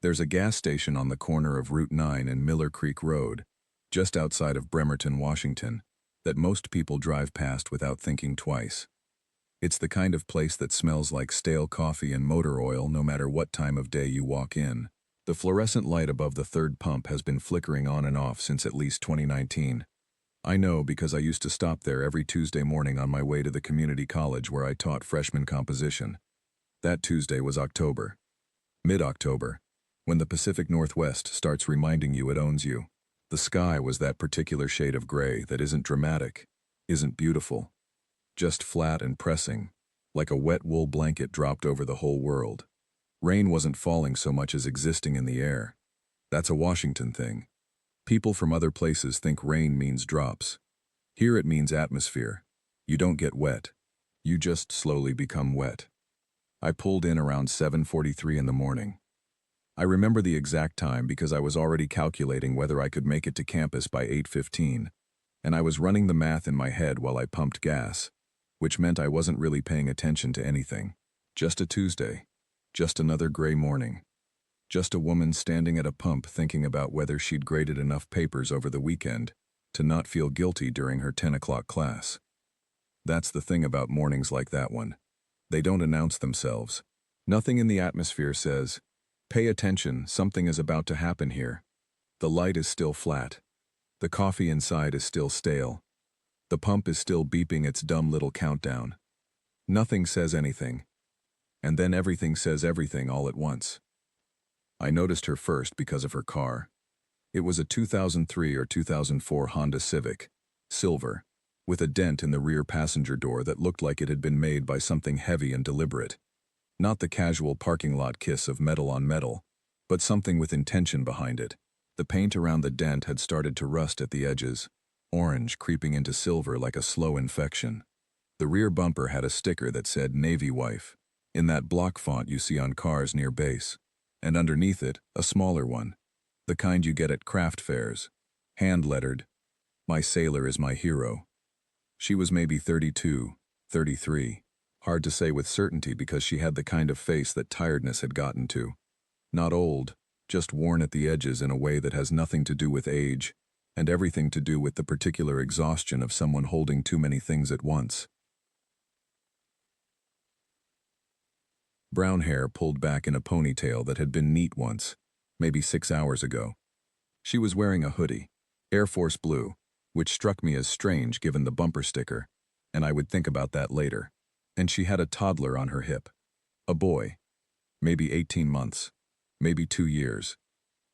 There's a gas station on the corner of Route 9 and Miller Creek Road, just outside of Bremerton, Washington, that most people drive past without thinking twice. It's the kind of place that smells like stale coffee and motor oil no matter what time of day you walk in. The fluorescent light above the third pump has been flickering on and off since at least 2019. I know because I used to stop there every Tuesday morning on my way to the community college where I taught freshman composition. That Tuesday was October. Mid-October, when the Pacific Northwest starts reminding you it owns you. The sky was that particular shade of gray that isn't dramatic, isn't beautiful, just flat and pressing, like a wet wool blanket dropped over the whole world. Rain wasn't falling so much as existing in the air. That's a Washington thing. People from other places think rain means drops. Here it means atmosphere. You don't get wet. You just slowly become wet. I pulled in around 7:43 in the morning. I remember the exact time because I was already calculating whether I could make it to campus by 8:15, and I was running the math in my head while I pumped gas, which meant I wasn't really paying attention to anything. Just a Tuesday. Just another gray morning. Just a woman standing at a pump thinking about whether she'd graded enough papers over the weekend to not feel guilty during her 10 o'clock class. That's the thing about mornings like that one. They don't announce themselves. Nothing in the atmosphere says, "Pay attention, something is about to happen here." The light is still flat. The coffee inside is still stale. The pump is still beeping its dumb little countdown. Nothing says anything. And then everything says everything all at once. I noticed her first because of her car. It was a 2003 or 2004 Honda Civic, silver, with a dent in the rear passenger door that looked like it had been made by something heavy and deliberate. Not the casual parking lot kiss of metal on metal, but something with intention behind it. The paint around the dent had started to rust at the edges, orange creeping into silver like a slow infection. The rear bumper had a sticker that said Navy Wife, in that block font you see on cars near base, and underneath it, a smaller one, the kind you get at craft fairs, hand-lettered, "My sailor is my hero." She was maybe 32, 33. Hard to say with certainty because she had the kind of face that tiredness had gotten to. Not old, just worn at the edges in a way that has nothing to do with age, and everything to do with the particular exhaustion of someone holding too many things at once. Brown hair pulled back in a ponytail that had been neat once, maybe 6 hours ago. She was wearing a hoodie, Air Force blue, which struck me as strange given the bumper sticker, and I would think about that later. And she had a toddler on her hip. A boy. Maybe 18 months. Maybe 2 years.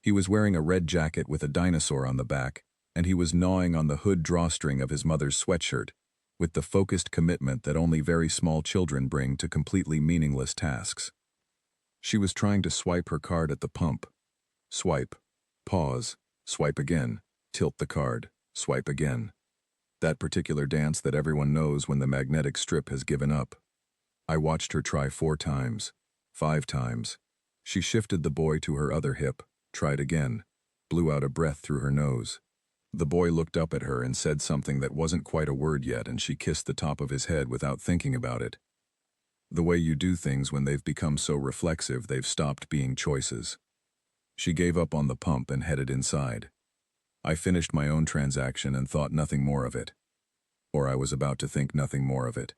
He was wearing a red jacket with a dinosaur on the back, and he was gnawing on the hood drawstring of his mother's sweatshirt, with the focused commitment that only very small children bring to completely meaningless tasks. She was trying to swipe her card at the pump. Swipe. Pause. Swipe again. Tilt the card. Swipe again. That particular dance that everyone knows when the magnetic strip has given up. I watched her try 4 times. 5 times. She shifted the boy to her other hip, tried again, blew out a breath through her nose. The boy looked up at her and said something that wasn't quite a word yet, and she kissed the top of his head without thinking about it. The way you do things when they've become so reflexive they've stopped being choices. She gave up on the pump and headed inside. I finished my own transaction and thought nothing more of it. Or I was about to think nothing more of it.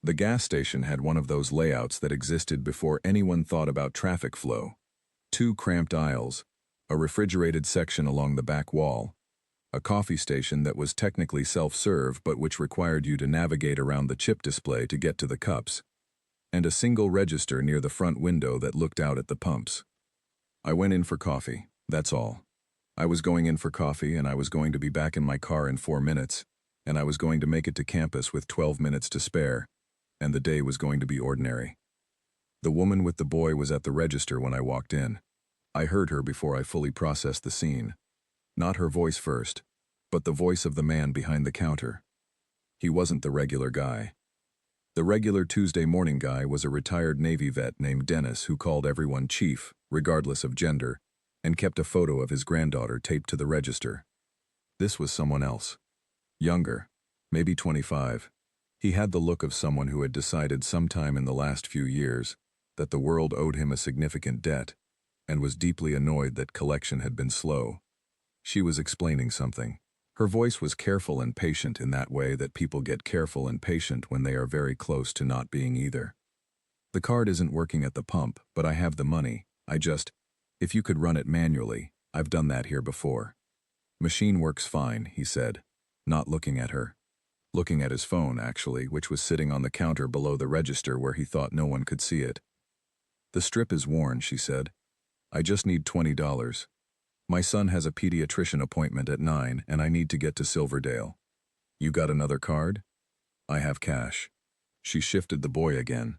The gas station had one of those layouts that existed before anyone thought about traffic flow. 2 cramped aisles, a refrigerated section along the back wall, a coffee station that was technically self-serve but which required you to navigate around the chip display to get to the cups, and a single register near the front window that looked out at the pumps. I went in for coffee, that's all. I was going in for coffee and I was going to be back in my car in 4 minutes, and I was going to make it to campus with 12 minutes to spare, and the day was going to be ordinary. The woman with the boy was at the register when I walked in. I heard her before I fully processed the scene. Not her voice first, but the voice of the man behind the counter. He wasn't the regular guy. The regular Tuesday morning guy was a retired Navy vet named Dennis who called everyone Chief, regardless of gender, and kept a photo of his granddaughter taped to the register. This was someone else. Younger, maybe 25. He had the look of someone who had decided sometime in the last few years that the world owed him a significant debt, and was deeply annoyed that collection had been slow. She was explaining something. Her voice was careful and patient in that way that people get careful and patient when they are very close to not being either. The card isn't working at the pump, but I have the money. If you could run it manually, I've done that here before. Machine works fine, he said, not looking at her. Looking at his phone, actually, which was sitting on the counter below the register where he thought no one could see it. The strip is worn, she said. I just need $20. My son has a pediatrician appointment at 9 and I need to get to Silverdale. You got another card? I have cash. She shifted the boy again.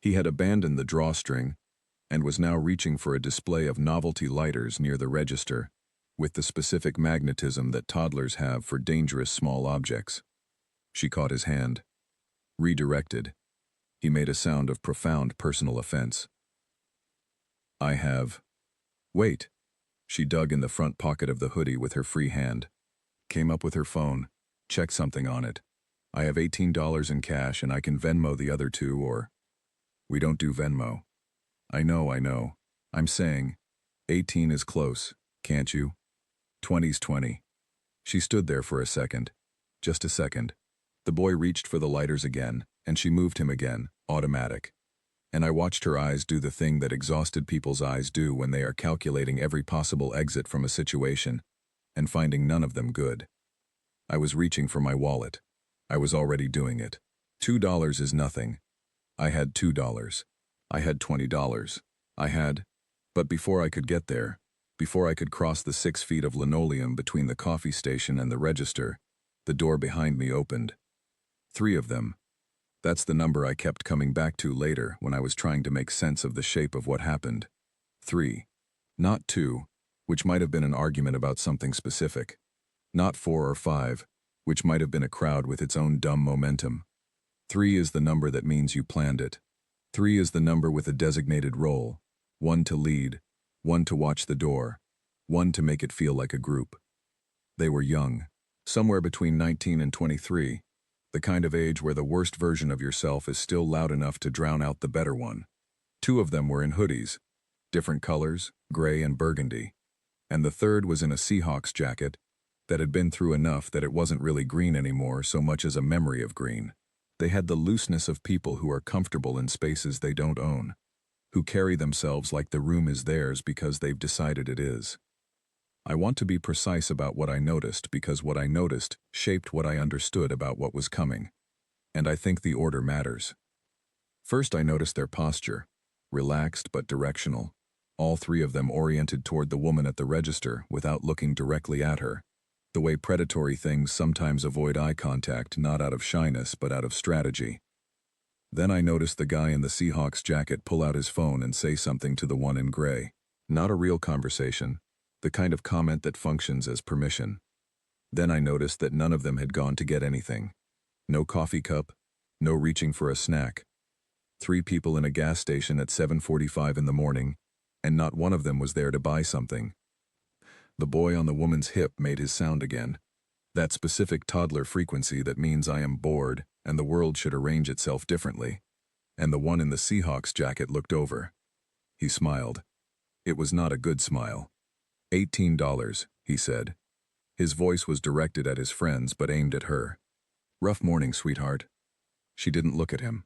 He had abandoned the drawstring and was now reaching for a display of novelty lighters near the register, with the specific magnetism that toddlers have for dangerous small objects. She caught his hand. Redirected. He made a sound of profound personal offense. I have. Wait. She dug in the front pocket of the hoodie with her free hand. Came up with her phone. Checked something on it. I have $18 in cash and I can Venmo the other two or... We don't do Venmo. I know. I'm saying, 18 is close, can't you? 20's 20. She stood there for a second. Just a second. The boy reached for the lighters again, and she moved him again, automatic. And I watched her eyes do the thing that exhausted people's eyes do when they are calculating every possible exit from a situation, and finding none of them good. I was reaching for my wallet. I was already doing it. $2 is nothing. I had $2. I had $20. But before I could get there, before I could cross the 6 feet of linoleum between the coffee station and the register, the door behind me opened. 3 of them. That's the number I kept coming back to later when I was trying to make sense of the shape of what happened. 3. Not 2, which might have been an argument about something specific. Not 4 or 5, which might have been a crowd with its own dumb momentum. 3 is the number that means you planned it. 3 is the number with a designated role. 1 to lead, 1 to watch the door, 1 to make it feel like a group. They were young, somewhere between 19 and 23, the kind of age where the worst version of yourself is still loud enough to drown out the better one. 2 of them were in hoodies, different colors, gray and burgundy, and the third was in a Seahawks jacket that had been through enough that it wasn't really green anymore so much as a memory of green. They had the looseness of people who are comfortable in spaces they don't own, who carry themselves like the room is theirs because they've decided it is. I want to be precise about what I noticed because what I noticed shaped what I understood about what was coming, and I think the order matters. First, I noticed their posture, relaxed but directional, all 3 of them oriented toward the woman at the register without looking directly at her, the way predatory things sometimes avoid eye contact not out of shyness but out of strategy. Then I noticed the guy in the Seahawks jacket pull out his phone and say something to the one in gray. Not a real conversation, the kind of comment that functions as permission. Then I noticed that none of them had gone to get anything. No coffee cup, no reaching for a snack. 3 people in a gas station at 7:45 in the morning, and not one of them was there to buy something. The boy on the woman's hip made his sound again. That specific toddler frequency that means I am bored and the world should arrange itself differently. And the one in the Seahawks jacket looked over. He smiled. It was not a good smile. $18, he said. His voice was directed at his friends but aimed at her. Rough morning, sweetheart. She didn't look at him.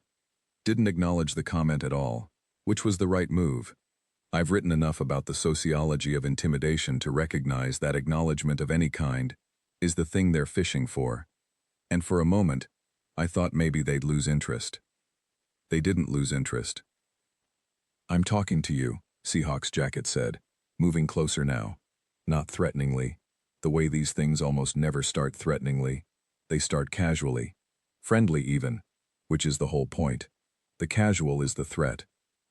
Didn't acknowledge the comment at all, which was the right move. I've written enough about the sociology of intimidation to recognize that acknowledgement of any kind is the thing they're fishing for. And for a moment, I thought maybe they'd lose interest. They didn't lose interest. I'm talking to you, Seahawks jacket said, moving closer now. Not threateningly. The way these things almost never start threateningly. They start casually. Friendly even, which is the whole point. The casual is the threat.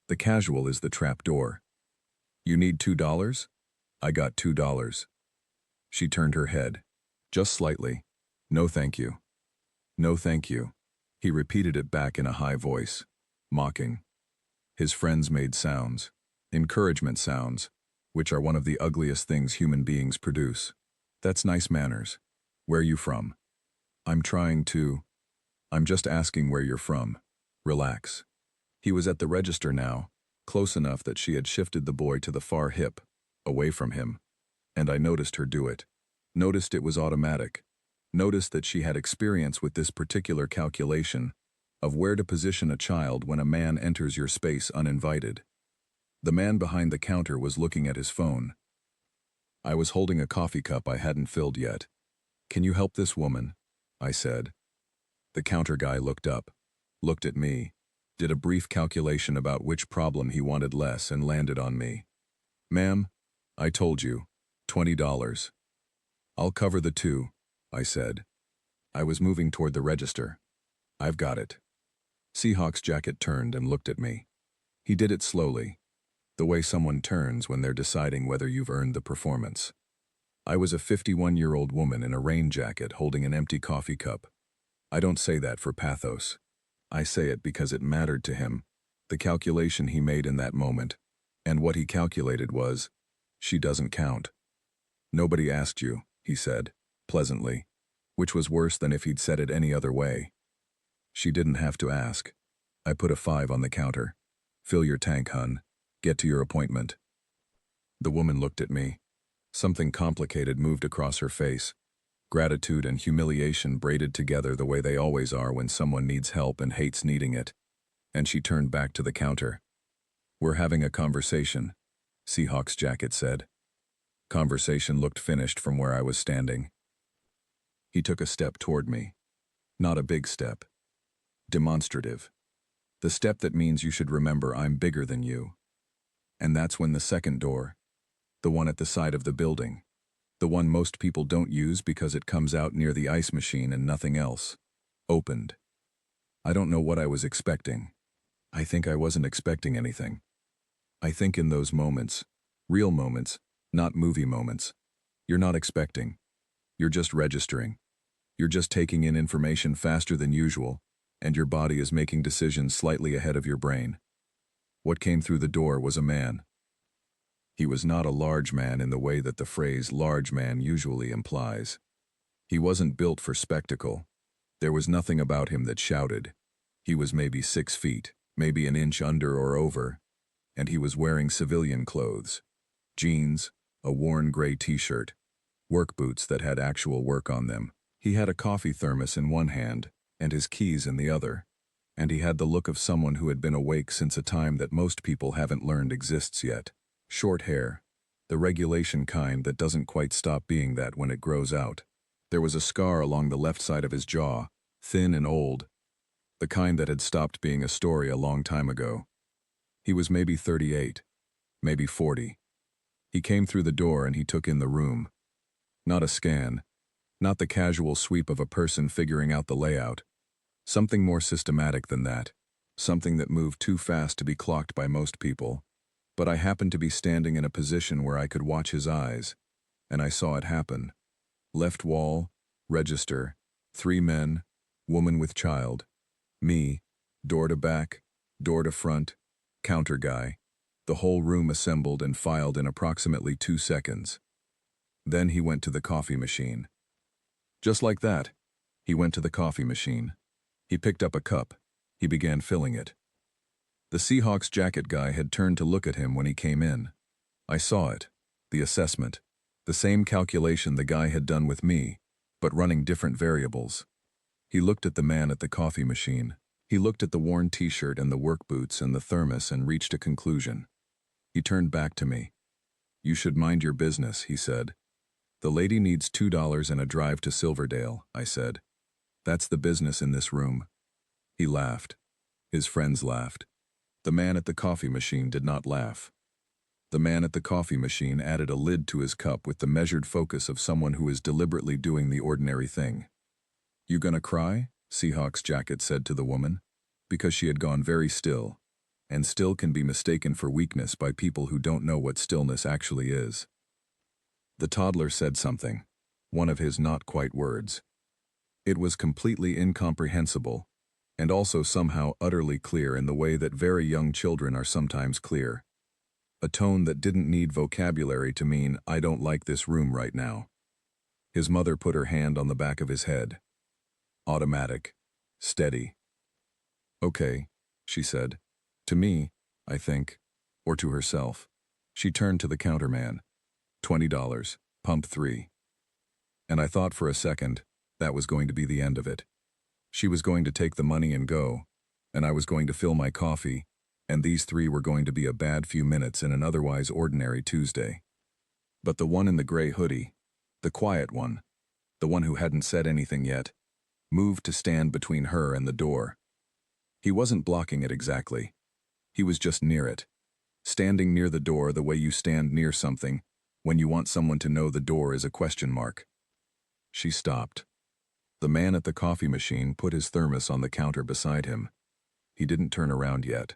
The casual is the trap door. You need $2? I got $2. She turned her head. Just slightly. No thank you. No thank you. He repeated it back in a high voice, mocking. His friends made sounds, encouragement sounds, which are one of the ugliest things human beings produce. That's nice manners. Where you from? I'm just asking where you're from. Relax. He was at the register now, close enough that she had shifted the boy to the far hip, away from him, and I noticed her do it. Noticed it was automatic. Noticed that she had experience with this particular calculation of where to position a child when a man enters your space uninvited. The man behind the counter was looking at his phone. I was holding a coffee cup I hadn't filled yet. "Can you help this woman?" I said. The counter guy looked up, looked at me, did a brief calculation about which problem he wanted less and landed on me. "Ma'am, I told you, $20. "I'll cover the two," I said. I was moving toward the register. "I've got it." Seahawks jacket turned and looked at me. He did it slowly, the way someone turns when they're deciding whether you've earned the performance. I was a 51-year-old woman in a rain jacket holding an empty coffee cup. I don't say that for pathos. I say it because it mattered to him, the calculation he made in that moment. And what he calculated was, she doesn't count. "Nobody asked you," he said, pleasantly, which was worse than if he'd said it any other way. "She didn't have to ask." I put a 5 on the counter. "Fill your tank, hun. Get to your appointment." The woman looked at me. Something complicated moved across her face. Gratitude and humiliation braided together the way they always are when someone needs help and hates needing it. And she turned back to the counter. "We're having a conversation," Seahawks jacket said. Conversation looked finished from where I was standing. He took a step toward me. Not a big step. Demonstrative. The step that means you should remember I'm bigger than you. And that's when the second door, the one at the side of the building, the one most people don't use because it comes out near the ice machine and nothing else, opened. I don't know what I was expecting. I think I wasn't expecting anything. I think in those moments, real moments, not movie moments, you're not expecting. You're just registering. You're just taking in information faster than usual, and your body is making decisions slightly ahead of your brain. What came through the door was a man. He was not a large man in the way that the phrase large man usually implies. He wasn't built for spectacle. There was nothing about him that shouted. He was maybe 6 feet, maybe an inch under or over, and he was wearing civilian clothes. Jeans, a worn gray t-shirt, work boots that had actual work on them. He had a coffee thermos in one hand and his keys in the other, and he had the look of someone who had been awake since a time that most people haven't learned exists yet. Short hair, the regulation kind that doesn't quite stop being that when it grows out. There was a scar along the left side of his jaw, thin and old, the kind that had stopped being a story a long time ago. He was maybe 38, maybe 40. He came through the door and he took in the room. Not a scan, not the casual sweep of a person figuring out the layout. Something more systematic than that. Something that moved too fast to be clocked by most people. But I happened to be standing in a position where I could watch his eyes, and I saw it happen. Left wall, register, 3 men, woman with child, me, door to back, door to front, counter guy. The whole room assembled and filed in approximately 2 seconds. Then he went to the coffee machine. Just like that, he went to the coffee machine. He picked up a cup. He began filling it. The Seahawks jacket guy had turned to look at him when he came in. I saw it, the assessment, the same calculation the guy had done with me, but running different variables. He looked at the man at the coffee machine. He looked at the worn t-shirt and the work boots and the thermos and reached a conclusion. He turned back to me. "You should mind your business," he said. "The lady needs $2 and a drive to Silverdale," I said. "That's the business in this room." He laughed. His friends laughed. The man at the coffee machine did not laugh. The man at the coffee machine added a lid to his cup with the measured focus of someone who is deliberately doing the ordinary thing. "You gonna cry?" Seahawks jacket said to the woman, because she had gone very still, and still can be mistaken for weakness by people who don't know what stillness actually is. The toddler said something, one of his not quite words. It was completely incomprehensible, and also somehow utterly clear in the way that very young children are sometimes clear. A tone that didn't need vocabulary to mean, "I don't like this room right now." His mother put her hand on the back of his head. Automatic. Steady. "Okay," she said. "To me, I think." or to herself. She turned to the counterman. $20, pump 3. And I thought for a second that was going to be the end of it. She was going to take the money and go, and I was going to fill my coffee, and these three were going to be a bad few minutes in an otherwise ordinary Tuesday. But the one in the gray hoodie, the quiet one, the one who hadn't said anything yet, moved to stand between her and the door. He wasn't blocking it exactly. He was just near it, standing near the door the way you stand near something when you want someone to know the door is a question mark. She stopped. The man at the coffee machine put his thermos on the counter beside him. He didn't turn around yet.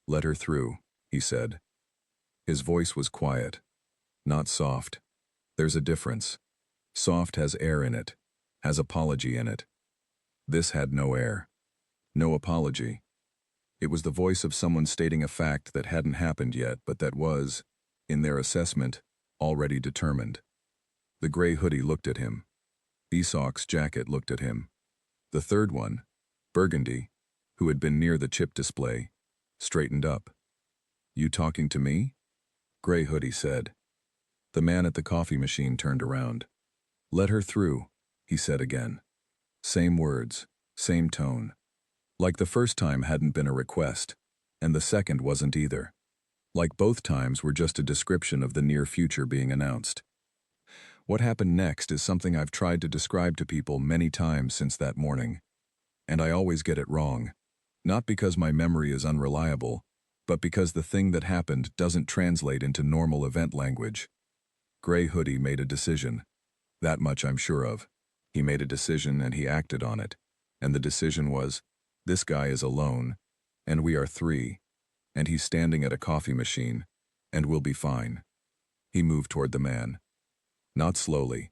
"Let her through," he said. His voice was quiet, not soft. There's a difference. Soft has air in it, has apology in it. This had no air, no apology. It was the voice of someone stating a fact that hadn't happened yet, but that was, in their assessment, already determined. The gray hoodie looked at him. Esau's jacket looked at him. The third one, Burgundy, who had been near the chip display, straightened up. "You talking to me?" Gray hoodie said. The man at the coffee machine turned around. "Let her through," he said again. Same words, same tone. Like the first time hadn't been a request, and the second wasn't either. Like both times were just a description of the near future being announced. What happened next is something I've tried to describe to people many times since that morning. And I always get it wrong. Not because my memory is unreliable, but because the thing that happened doesn't translate into normal event language. Gray hoodie made a decision. That much I'm sure of. He made a decision and he acted on it. And the decision was, this guy is alone, and we are three, and he's standing at a coffee machine, and we'll be fine. He moved toward the man. Not slowly,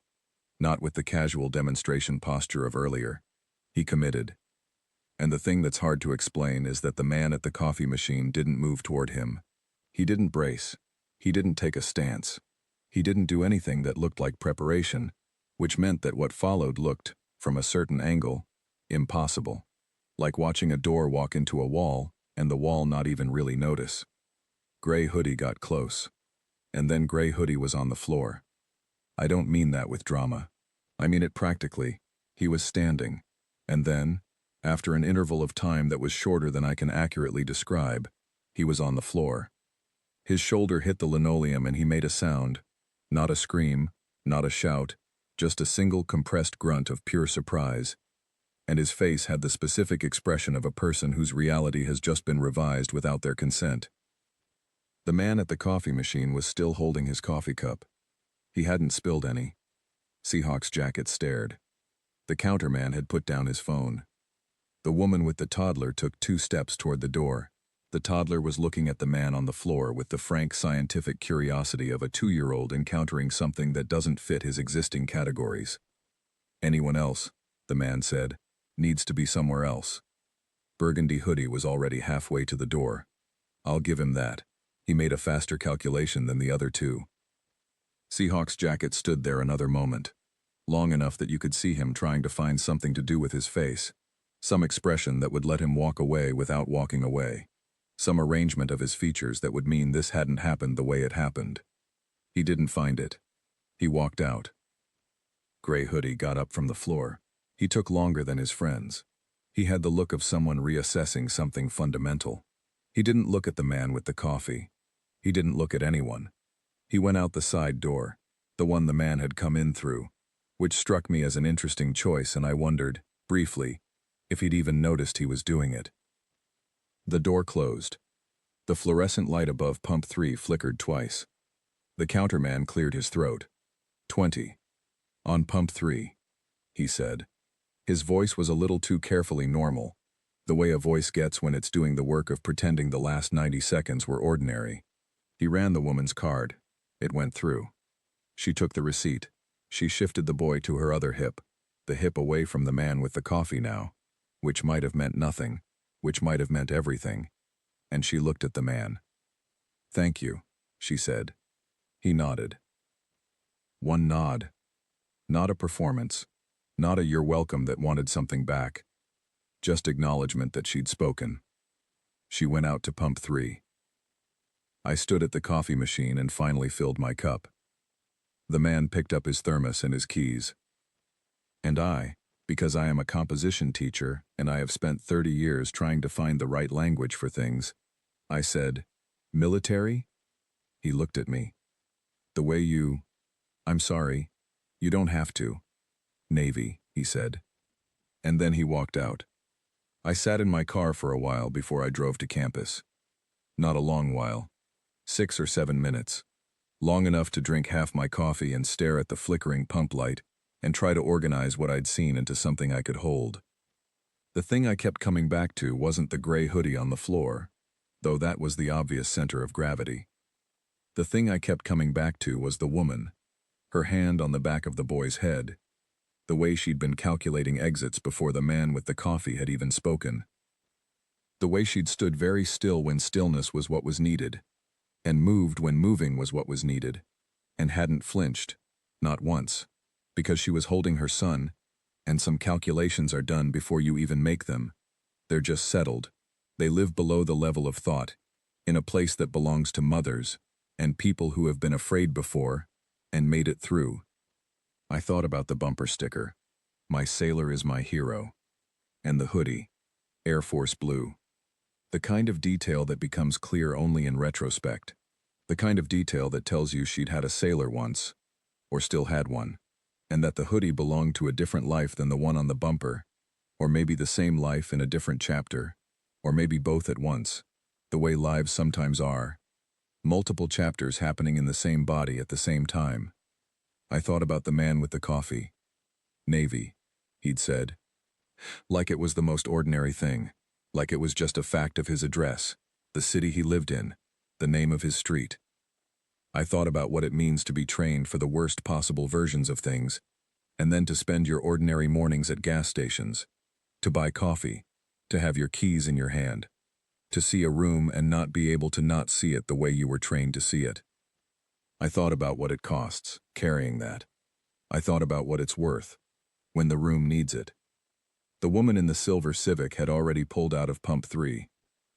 not with the casual demonstration posture of earlier. He committed. And the thing that's hard to explain is that the man at the coffee machine didn't move toward him. He didn't brace. He didn't take a stance. He didn't do anything that looked like preparation, which meant that what followed looked, from a certain angle, impossible. Like watching a door walk into a wall, and the wall not even really notice. Gray hoodie got close. And then Gray hoodie was on the floor. I don't mean that with drama. I mean it practically. He was standing. And then, after an interval of time that was shorter than I can accurately describe, he was on the floor. His shoulder hit the linoleum and he made a sound. Not a scream, not a shout, just a single compressed grunt of pure surprise. And his face had the specific expression of a person whose reality has just been revised without their consent. The man at the coffee machine was still holding his coffee cup. He hadn't spilled any. Seahawks jacket stared. The counterman had put down his phone. The woman with the toddler took 2 steps toward the door. The toddler was looking at the man on the floor with the frank scientific curiosity of a 2-year-old encountering something that doesn't fit his existing categories. "Anyone else," the man said, "needs to be somewhere else." Burgundy hoodie was already halfway to the door. I'll give him that. He made a faster calculation than the other two. Seahawks jacket stood there another moment, long enough that you could see him trying to find something to do with his face, some expression that would let him walk away without walking away, some arrangement of his features that would mean this hadn't happened the way it happened. He didn't find it. He walked out. Gray hoodie got up from the floor. He took longer than his friends. He had the look of someone reassessing something fundamental. He didn't look at the man with the coffee. He didn't look at anyone. He went out the side door, the one the man had come in through, which struck me as an interesting choice, and I wondered, briefly, if he'd even noticed he was doing it. The door closed. The fluorescent light above pump 3 flickered twice. The counterman cleared his throat. 20. On pump 3, he said. His voice was a little too carefully normal, the way a voice gets when it's doing the work of pretending the last 90 seconds were ordinary. He ran the woman's card. It went through. She took the receipt. She shifted the boy to her other hip, the hip away from the man with the coffee now, which might have meant nothing, which might have meant everything. And she looked at the man. "Thank you," she said. He nodded. One nod. Not a performance. Not a "you're welcome" that wanted something back. Just acknowledgement that she'd spoken. She went out to pump 3. I stood at the coffee machine and finally filled my cup. The man picked up his thermos and his keys. And I, because I am a composition teacher and I have spent 30 years trying to find the right language for things, I said, "Military?" He looked at me. "The way you... I'm sorry. You don't have to." "Navy," he said. And then he walked out. I sat in my car for a while before I drove to campus. Not a long while. 6 or 7 minutes. Long enough to drink half my coffee and stare at the flickering pump light and try to organize what I'd seen into something I could hold. The thing I kept coming back to wasn't the gray hoodie on the floor, though that was the obvious center of gravity. The thing I kept coming back to was the woman, her hand on the back of the boy's head, the way she'd been calculating exits before the man with the coffee had even spoken. The way she'd stood very still when stillness was what was needed, and moved when moving was what was needed, and hadn't flinched, not once, because she was holding her son, and some calculations are done before you even make them. They're just settled. They live below the level of thought, in a place that belongs to mothers, and people who have been afraid before, and made it through. I thought about the bumper sticker, "My sailor is my hero," and the hoodie, Air Force Blue. The kind of detail that becomes clear only in retrospect. The kind of detail that tells you she'd had a sailor once, or still had one, and that the hoodie belonged to a different life than the one on the bumper, or maybe the same life in a different chapter, or maybe both at once, the way lives sometimes are. Multiple chapters happening in the same body at the same time. I thought about the man with the coffee. "Navy," he'd said. Like it was the most ordinary thing. Like it was just a fact of his address, the city he lived in, the name of his street. I thought about what it means to be trained for the worst possible versions of things, and then to spend your ordinary mornings at gas stations, to buy coffee, to have your keys in your hand, to see a room and not be able to not see it the way you were trained to see it. I thought about what it costs, carrying that. I thought about what it's worth, when the room needs it. The woman in the silver Civic had already pulled out of Pump 3.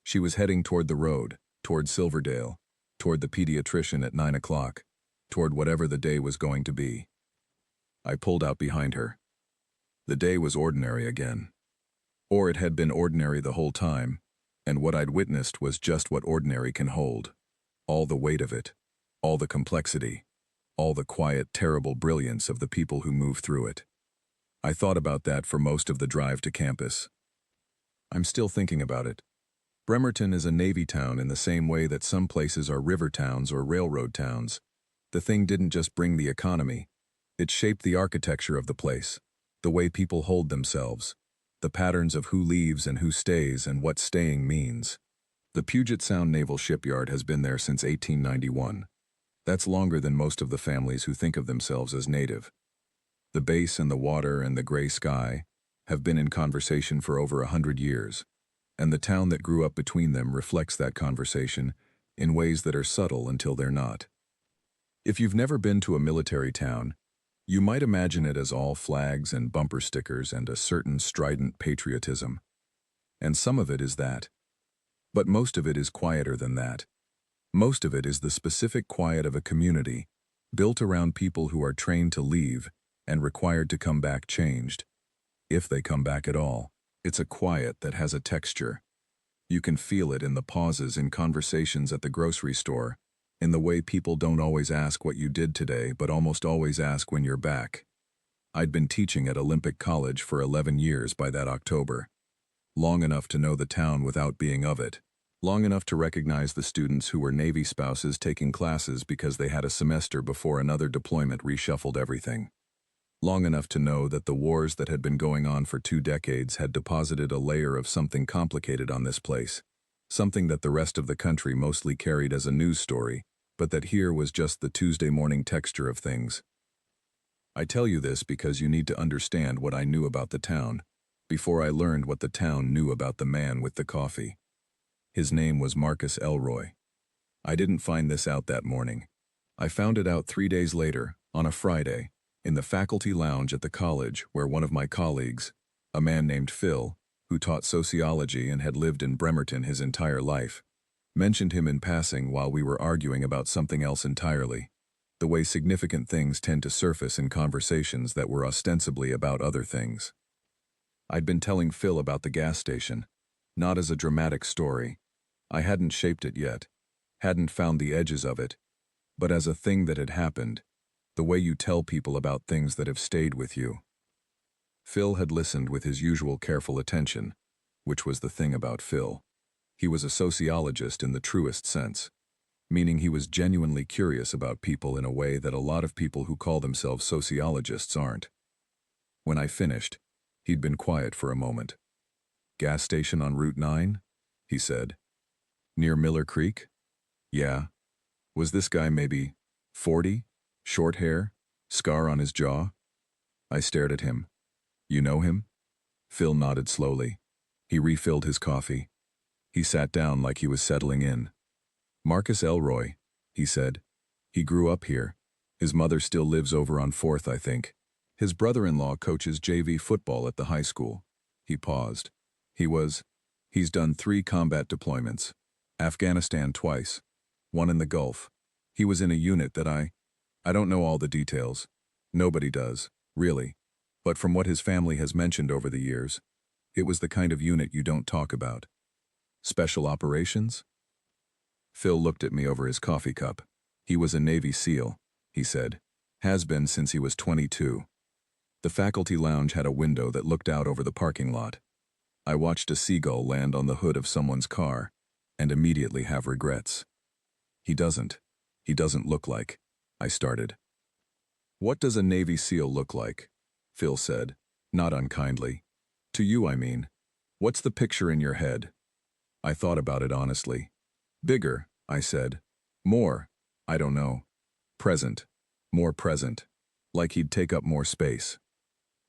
She was heading toward the road, toward Silverdale, toward the pediatrician at 9 o'clock, toward whatever the day was going to be. I pulled out behind her. The day was ordinary again. Or it had been ordinary the whole time, and what I'd witnessed was just what ordinary can hold. All the weight of it, all the complexity, all the quiet, terrible brilliance of the people who move through it. I thought about that for most of the drive to campus. I'm still thinking about it. Bremerton is a Navy town in the same way that some places are river towns or railroad towns. The thing didn't just bring the economy. It shaped the architecture of the place, the way people hold themselves, the patterns of who leaves and who stays and what staying means. The Puget Sound Naval Shipyard has been there since 1891. That's longer than most of the families who think of themselves as native. The base and the water and the gray sky have been in conversation for over 100 years, and the town that grew up between them reflects that conversation in ways that are subtle until they're not. If you've never been to a military town, you might imagine it as all flags and bumper stickers and a certain strident patriotism. And some of it is that. But most of it is quieter than that. Most of it is the specific quiet of a community, built around people who are trained to leave and required to come back changed, if they come back at all. It's a quiet that has a texture. You can feel it in the pauses in conversations at the grocery store, in the way people don't always ask what you did today but almost always ask when you're back. I'd been teaching at Olympic College for 11 years by that October. Long enough to know the town without being of it. Long enough to recognize the students who were Navy spouses taking classes because they had a semester before another deployment reshuffled everything. Long enough to know that the wars that had been going on for 2 decades had deposited a layer of something complicated on this place, something that the rest of the country mostly carried as a news story, but that here was just the Tuesday morning texture of things. I tell you this because you need to understand what I knew about the town, before I learned what the town knew about the man with the coffee. His name was Marcus Elroy. I didn't find this out that morning. I found it out 3 days later, on a Friday, in the faculty lounge at the college where one of my colleagues, a man named Phil, who taught sociology and had lived in Bremerton his entire life, Mentioned him in passing while we were arguing about something else entirely. The way significant things tend to surface in conversations that were ostensibly about other things. I'd been telling Phil about the gas station, not as a dramatic story. I hadn't shaped it yet, hadn't found the edges of it, but as a thing that had happened, the way you tell people about things that have stayed with you. Phil had listened with his usual careful attention, which was the thing about Phil. He was a sociologist in the truest sense, meaning he was genuinely curious about people in a way that a lot of people who call themselves sociologists aren't. When I finished, he'd been quiet for a moment. "Gas station on Route 9? He said. "Near Miller Creek?" "Yeah." "Was this guy maybe 40? Short hair? Scar on his jaw?" I stared at him. "You know him?" Phil nodded slowly. He refilled his coffee. He sat down like he was settling in. "Marcus Elroy," he said. "He grew up here. His mother still lives over on 4th, I think. His brother-in-law coaches JV football at the high school." He paused. He's done 3 combat deployments. Afghanistan twice. 1 in the Gulf. He was in a unit that I don't know all the details. Nobody does, really. But from what his family has mentioned over the years, it was the kind of unit you don't talk about. Special operations? Phil looked at me over his coffee cup. "He was a Navy SEAL," he said. "Has been since he was 22. The faculty lounge had a window that looked out over the parking lot. I watched a seagull land on the hood of someone's car, and immediately have regrets." He doesn't look like," I started. "What does a Navy SEAL look like?" Phil said, not unkindly. "To you, I mean. What's the picture in your head?" I thought about it honestly. "Bigger," I said. "More, I don't know. Present. More present. Like he'd take up more space."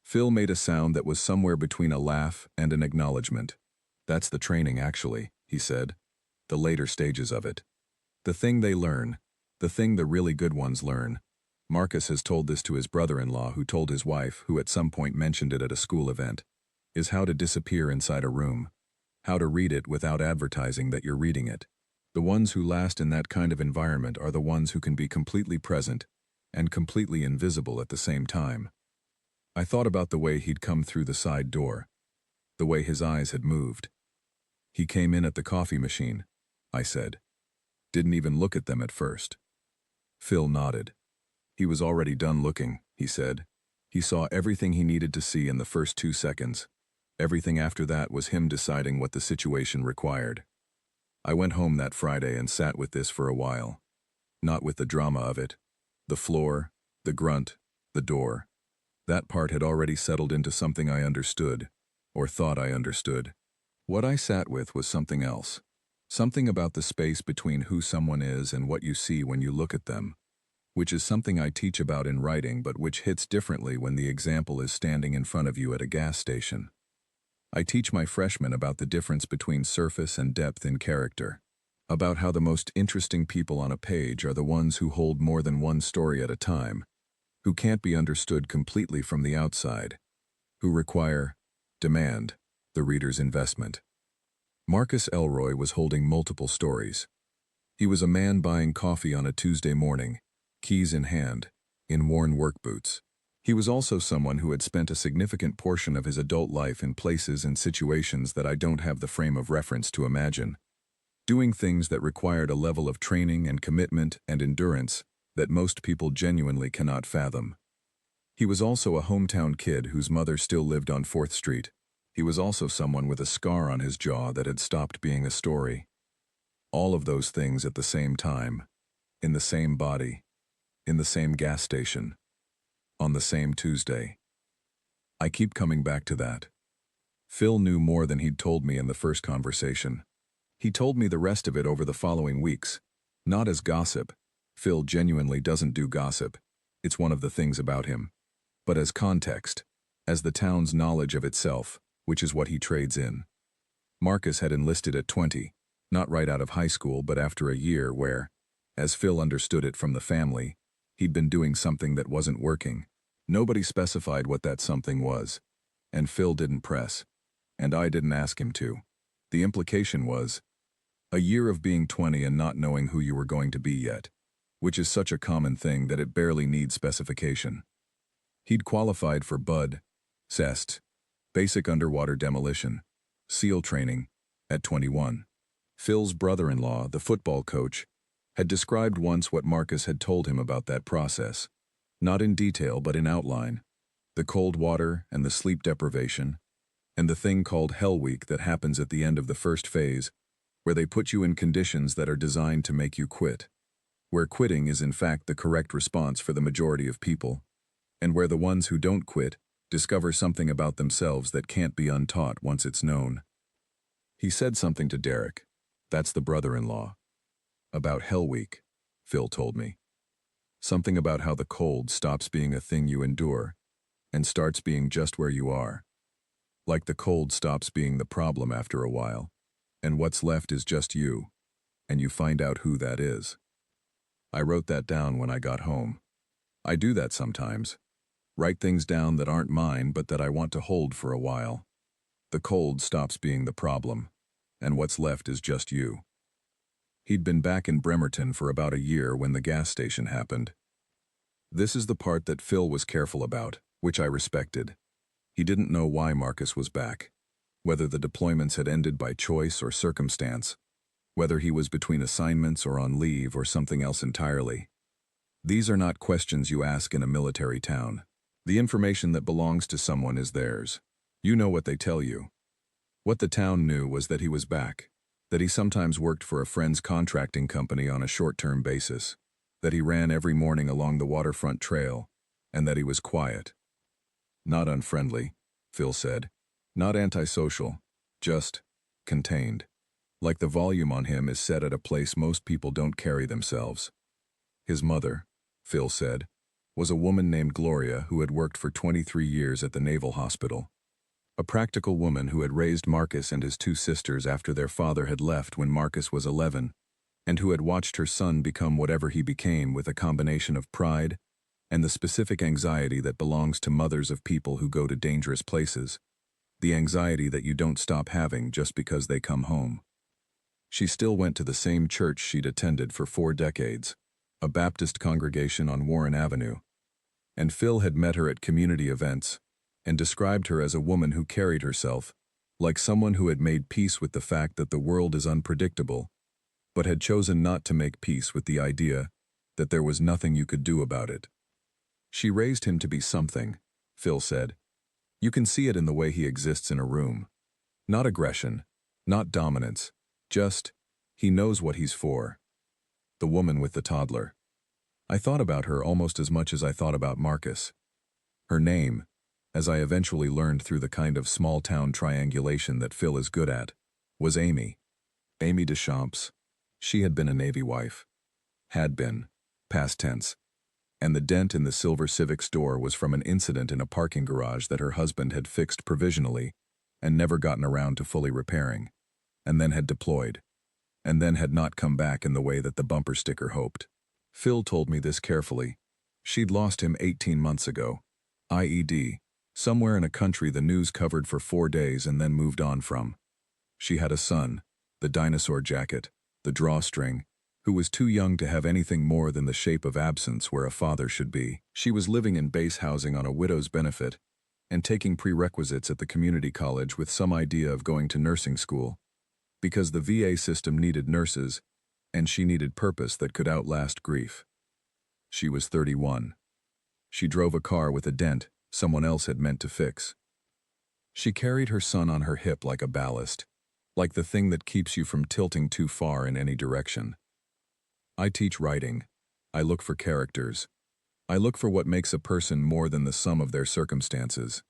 Phil made a sound that was somewhere between a laugh and an acknowledgement. "That's the training, actually," he said. "The later stages of it. The thing they learn. The thing the really good ones learn. Marcus has told this to his brother-in-law, who told his wife, who at some point mentioned it at a school event, is how to disappear inside a room. How to read it without advertising that you're reading it. The ones who last in that kind of environment are the ones who can be completely present and completely invisible at the same time." I thought about the way he'd come through the side door, the way his eyes had moved. "He came in at the coffee machine," I said. "Didn't even look at them at first." Phil nodded. "He was already done looking," he said. "He saw everything he needed to see in the first 2 seconds. Everything after that was him deciding what the situation required." I went home that Friday and sat with this for a while. Not with the drama of it. The floor, the grunt, the door. That part had already settled into something I understood, or thought I understood. What I sat with was something else. Something about the space between who someone is and what you see when you look at them, which is something I teach about in writing, but which hits differently when the example is standing in front of you at a gas station. I teach my freshmen about the difference between surface and depth in character, about how the most interesting people on a page are the ones who hold more than one story at a time, who can't be understood completely from the outside, who demand, the reader's investment. Marcus Elroy was holding multiple stories. He was a man buying coffee on a Tuesday morning, keys in hand, in worn work boots. He was also someone who had spent a significant portion of his adult life in places and situations that I don't have the frame of reference to imagine, doing things that required a level of training and commitment and endurance that most people genuinely cannot fathom. He was also a hometown kid whose mother still lived on 4th Street. He was also someone with a scar on his jaw that had stopped being a story. All of those things at the same time, in the same body, in the same gas station, on the same Tuesday. I keep coming back to that. Phil knew more than he'd told me in the first conversation. He told me the rest of it over the following weeks, not as gossip. Phil genuinely doesn't do gossip. It's one of the things about him. But as context, as the town's knowledge of itself, which is what he trades in. Marcus had enlisted at 20, not right out of high school, but after a year where, as Phil understood it from the family, he'd been doing something that wasn't working. Nobody specified what that something was, and Phil didn't press, and I didn't ask him to. The implication was, A year of being 20 and not knowing who you were going to be yet, which is such a common thing that it barely needs specification. He'd qualified for BUD, CEST, Basic Underwater Demolition, SEAL training, at 21. Phil's brother-in-law, the football coach, had described once what Marcus had told him about that process, not in detail but in outline, the cold water and the sleep deprivation, and the thing called Hell Week that happens at the end of the first phase, where they put you in conditions that are designed to make you quit, where quitting is in fact the correct response for the majority of people, and where the ones who don't quit discover something about themselves that can't be untaught once it's known. He said something to Derek, that's the brother-in-law, about Hell Week, Phil told me. Something about how the cold stops being a thing you endure and starts being just where you are. Like the cold stops being the problem after a while, and what's left is just you, and you find out who that is. I wrote that down when I got home. I do that sometimes. Write things down that aren't mine but that I want to hold for a while. The cold stops being the problem, and what's left is just you. He'd been back in Bremerton for about a year when the gas station happened. This is the part that Phil was careful about, which I respected. He didn't know why Marcus was back, whether the deployments had ended by choice or circumstance, whether he was between assignments or on leave or something else entirely. These are not questions you ask in a military town. The information that belongs to someone is theirs. You know what they tell you. What the town knew was that he was back, that he sometimes worked for a friend's contracting company on a short-term basis, that he ran every morning along the waterfront trail, and that he was quiet. Not unfriendly, Phil said. Not antisocial, just contained. Like the volume on him is set at a place most people don't carry themselves. His mother, Phil said, was a woman named Gloria who had worked for 23 years at the Naval Hospital. A practical woman who had raised Marcus and his two sisters after their father had left when Marcus was 11, and who had watched her son become whatever he became with a combination of pride and the specific anxiety that belongs to mothers of people who go to dangerous places, the anxiety that you don't stop having just because they come home. She still went to the same church she'd attended for 4 decades, a Baptist congregation on Warren Avenue, and Phil had met her at community events and described her as a woman who carried herself like someone who had made peace with the fact that the world is unpredictable, but had chosen not to make peace with the idea that there was nothing you could do about it. She raised him to be something, Phil said. You can see it in the way he exists in a room. Not aggression, not dominance, just, he knows what he's for. The woman with the toddler. I thought about her almost as much as I thought about Marcus. Her name, as I eventually learned through the kind of small-town triangulation that Phil is good at, was Amy. Amy Deschamps. She had been a Navy wife. Had been, past tense. And the dent in the silver Civic's door was from an incident in a parking garage that her husband had fixed provisionally and never gotten around to fully repairing, and then had deployed, and then had not come back in the way that the bumper sticker hoped. Phil told me this carefully. She'd lost him 18 months ago. IED, somewhere in a country the news covered for 4 days and then moved on from. She had a son, the dinosaur jacket, the drawstring, who was too young to have anything more than the shape of absence where a father should be. She was living in base housing on a widow's benefit and taking prerequisites at the community college with some idea of going to nursing school, because the VA system needed nurses and she needed purpose that could outlast grief. She was 31. She drove a car with a dent someone else had meant to fix. She carried her son on her hip like a ballast, like the thing that keeps you from tilting too far in any direction. I teach writing. I look for characters. I look for what makes a person more than the sum of their circumstances.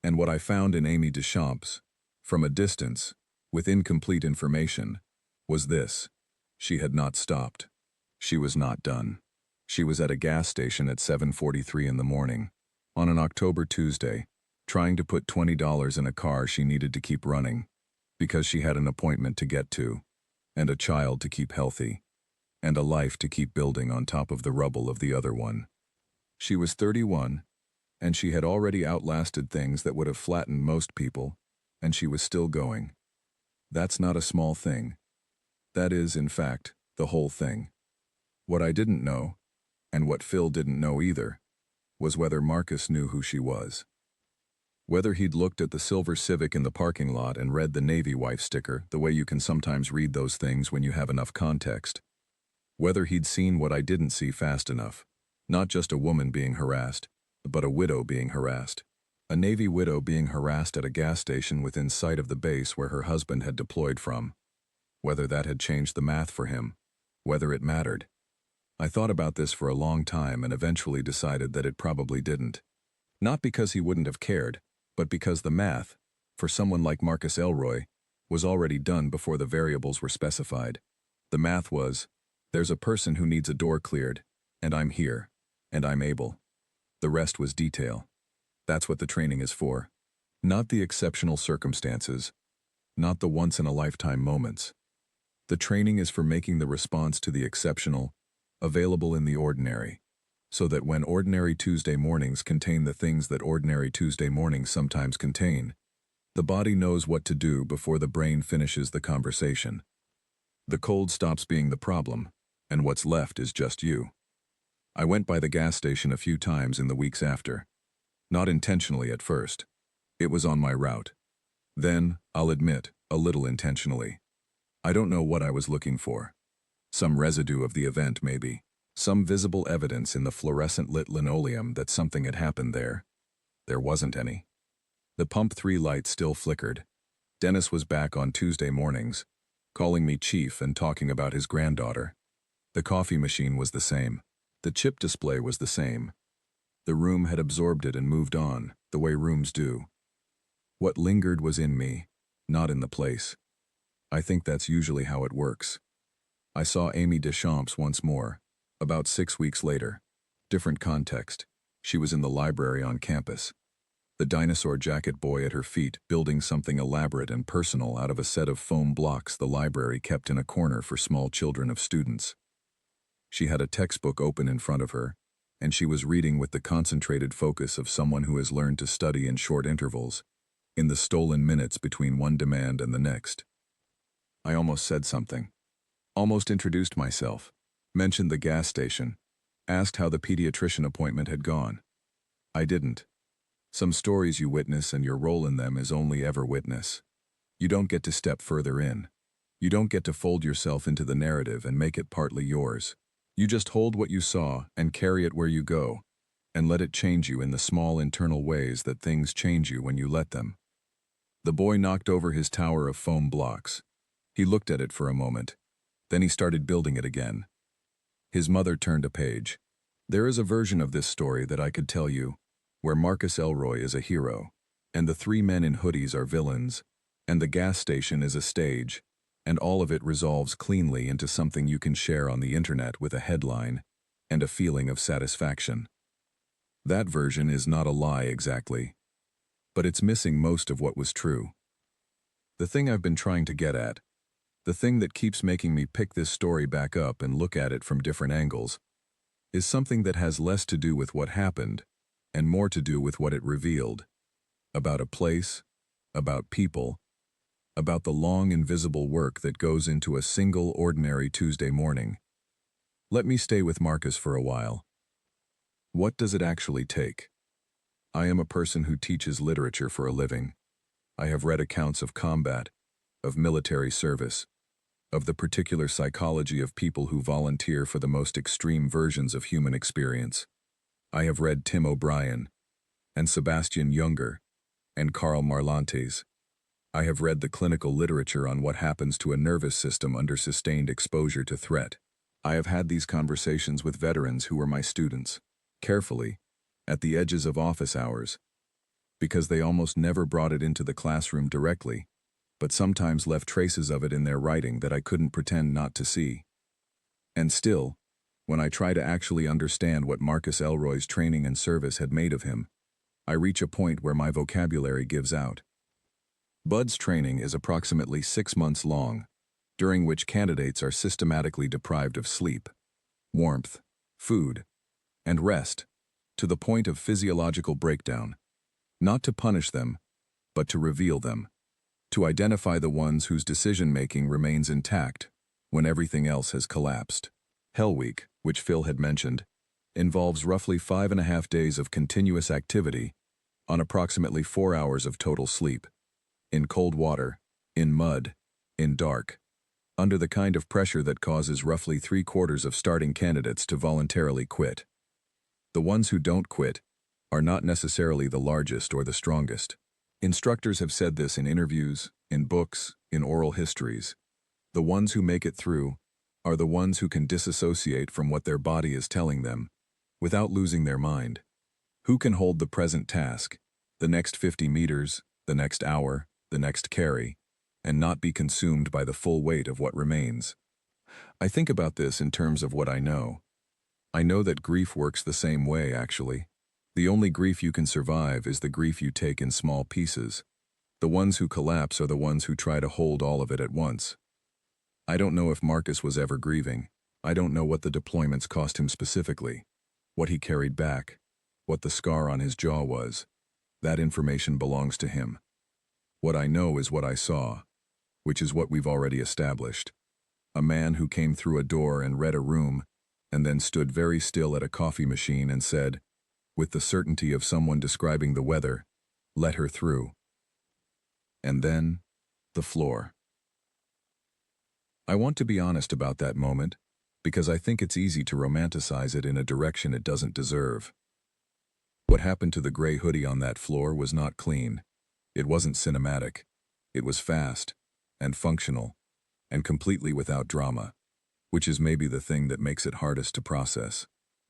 And what I found in Amy Deschamps, from a distance, with incomplete information, was this. She had not stopped. She was not done. She was at a gas station at 7:43 in the morning, on an October Tuesday, trying to put $20 in a car she needed to keep running, because she had an appointment to get to, and a child to keep healthy, and a life to keep building on top of the rubble of the other one. She was 31, and she had already outlasted things that would have flattened most people, and she was still going. That's not a small thing. That is, in fact, the whole thing. What I didn't know, and what Phil didn't know either, was whether Marcus knew who she was. Whether he'd looked at the silver Civic in the parking lot and read the Navy wife sticker the way you can sometimes read those things when you have enough context. Whether he'd seen what I didn't see fast enough. Not just a woman being harassed, but a widow being harassed. A Navy widow being harassed at a gas station within sight of the base where her husband had deployed from. Whether that had changed the math for him. Whether it mattered. I thought about this for a long time and eventually decided that it probably didn't. Not because he wouldn't have cared, but because the math, for someone like Marcus Elroy, was already done before the variables were specified. The math was, there's a person who needs a door cleared, and I'm here, and I'm able. The rest was detail. That's what the training is for. Not the exceptional circumstances, not the once-in-a-lifetime moments. The training is for making the response to the exceptional available in the ordinary, so that when ordinary Tuesday mornings contain the things that ordinary Tuesday mornings sometimes contain, the body knows what to do before the brain finishes the conversation. The cold stops being the problem, and what's left is just you. I went by the gas station a few times in the weeks after. Not intentionally at first. It was on my route. Then, I'll admit, a little intentionally. I don't know what I was looking for. Some residue of the event, maybe. Some visible evidence in the fluorescent-lit linoleum that something had happened there. There wasn't any. The Pump 3 light still flickered. Dennis was back on Tuesday mornings, calling me chief and talking about his granddaughter. The coffee machine was the same. The chip display was the same. The room had absorbed it and moved on, the way rooms do. What lingered was in me, not in the place. I think that's usually how it works. I saw Amy Deschamps once more, about 6 weeks later. Different context. She was in the library on campus. The dinosaur jacket boy at her feet building something elaborate and personal out of a set of foam blocks the library kept in a corner for small children of students. She had a textbook open in front of her, and she was reading with the concentrated focus of someone who has learned to study in short intervals, in the stolen minutes between one demand and the next. I almost said something. Almost introduced myself, mentioned the gas station, asked how the pediatrician appointment had gone. I didn't. Some stories you witness and your role in them is only ever witness. You don't get to step further in. You don't get to fold yourself into the narrative and make it partly yours. You just hold what you saw and carry it where you go, and let it change you in the small internal ways that things change you when you let them. The boy knocked over his tower of foam blocks. He looked at it for a moment. Then he started building it again. His mother turned a page. There is a version of this story that I could tell you, where Marcus Elroy is a hero, and the 3 men in hoodies are villains, and the gas station is a stage, and all of it resolves cleanly into something you can share on the internet with a headline and a feeling of satisfaction. That version is not a lie exactly, but it's missing most of what was true. The thing I've been trying to get at, the thing that keeps making me pick this story back up and look at it from different angles, is something that has less to do with what happened and more to do with what it revealed. About a place, about people, about the long invisible work that goes into a single ordinary Tuesday morning. Let me stay with Marcus for a while. What does it actually take? I am a person who teaches literature for a living. I have read accounts of combat, of military service, of the particular psychology of people who volunteer for the most extreme versions of human experience. I have read Tim O'Brien, and Sebastian Junger, and Karl Marlantes. I have read the clinical literature on what happens to a nervous system under sustained exposure to threat. I have had these conversations with veterans who were my students, carefully, at the edges of office hours, because they almost never brought it into the classroom directly, but sometimes left traces of it in their writing that I couldn't pretend not to see. And still, when I try to actually understand what Marcus Elroy's training and service had made of him, I reach a point where my vocabulary gives out. Bud's training is approximately 6 months long, during which candidates are systematically deprived of sleep, warmth, food, and rest, to the point of physiological breakdown, not to punish them, but to reveal them, to identify the ones whose decision-making remains intact, when everything else has collapsed. Hell Week, which Phil had mentioned, involves roughly 5.5 days of continuous activity on approximately 4 hours of total sleep, in cold water, in mud, in dark, under the kind of pressure that causes roughly 3/4 of starting candidates to voluntarily quit. The ones who don't quit are not necessarily the largest or the strongest. Instructors have said this in interviews, in books, in oral histories. The ones who make it through are the ones who can disassociate from what their body is telling them without losing their mind. Who can hold the present task, the next 50 meters, the next hour, the next carry, and not be consumed by the full weight of what remains? I think about this in terms of what I know. I know that grief works the same way, actually. The only grief you can survive is the grief you take in small pieces. The ones who collapse are the ones who try to hold all of it at once. I don't know if Marcus was ever grieving. I don't know what the deployments cost him specifically, what he carried back, what the scar on his jaw was. That information belongs to him. What I know is what I saw, which is what we've already established. A man who came through a door and read a room, and then stood very still at a coffee machine and said, with the certainty of someone describing the weather, "Let her through." And then, the floor. I want to be honest about that moment, because I think it's easy to romanticize it in a direction it doesn't deserve. What happened to the gray hoodie on that floor was not clean. It wasn't cinematic. It was fast, and functional, and completely without drama, which is maybe the thing that makes it hardest to process.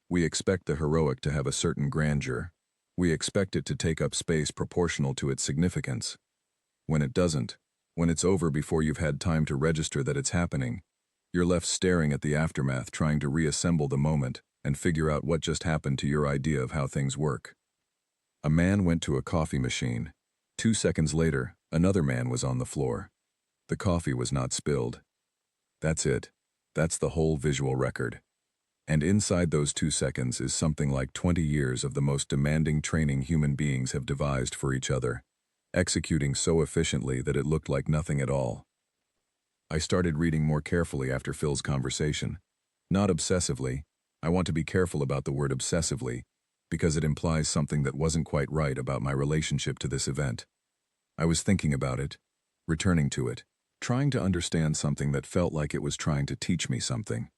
We expect the heroic to have a certain grandeur. We expect it to take up space proportional to its significance. When it doesn't, when it's over before you've had time to register that it's happening, you're left staring at the aftermath, trying to reassemble the moment and figure out what just happened to your idea of how things work. A man went to a coffee machine. 2 seconds later, another man was on the floor. The coffee was not spilled. That's it. That's the whole visual record. And inside those 2 seconds is something like 20 years of the most demanding training human beings have devised for each other, executing so efficiently that it looked like nothing at all. I started reading more carefully after Phil's conversation. Not obsessively. I want to be careful about the word obsessively, because it implies something that wasn't quite right about my relationship to this event. I was thinking about it, returning to it, trying to understand something that felt like it was trying to teach me something.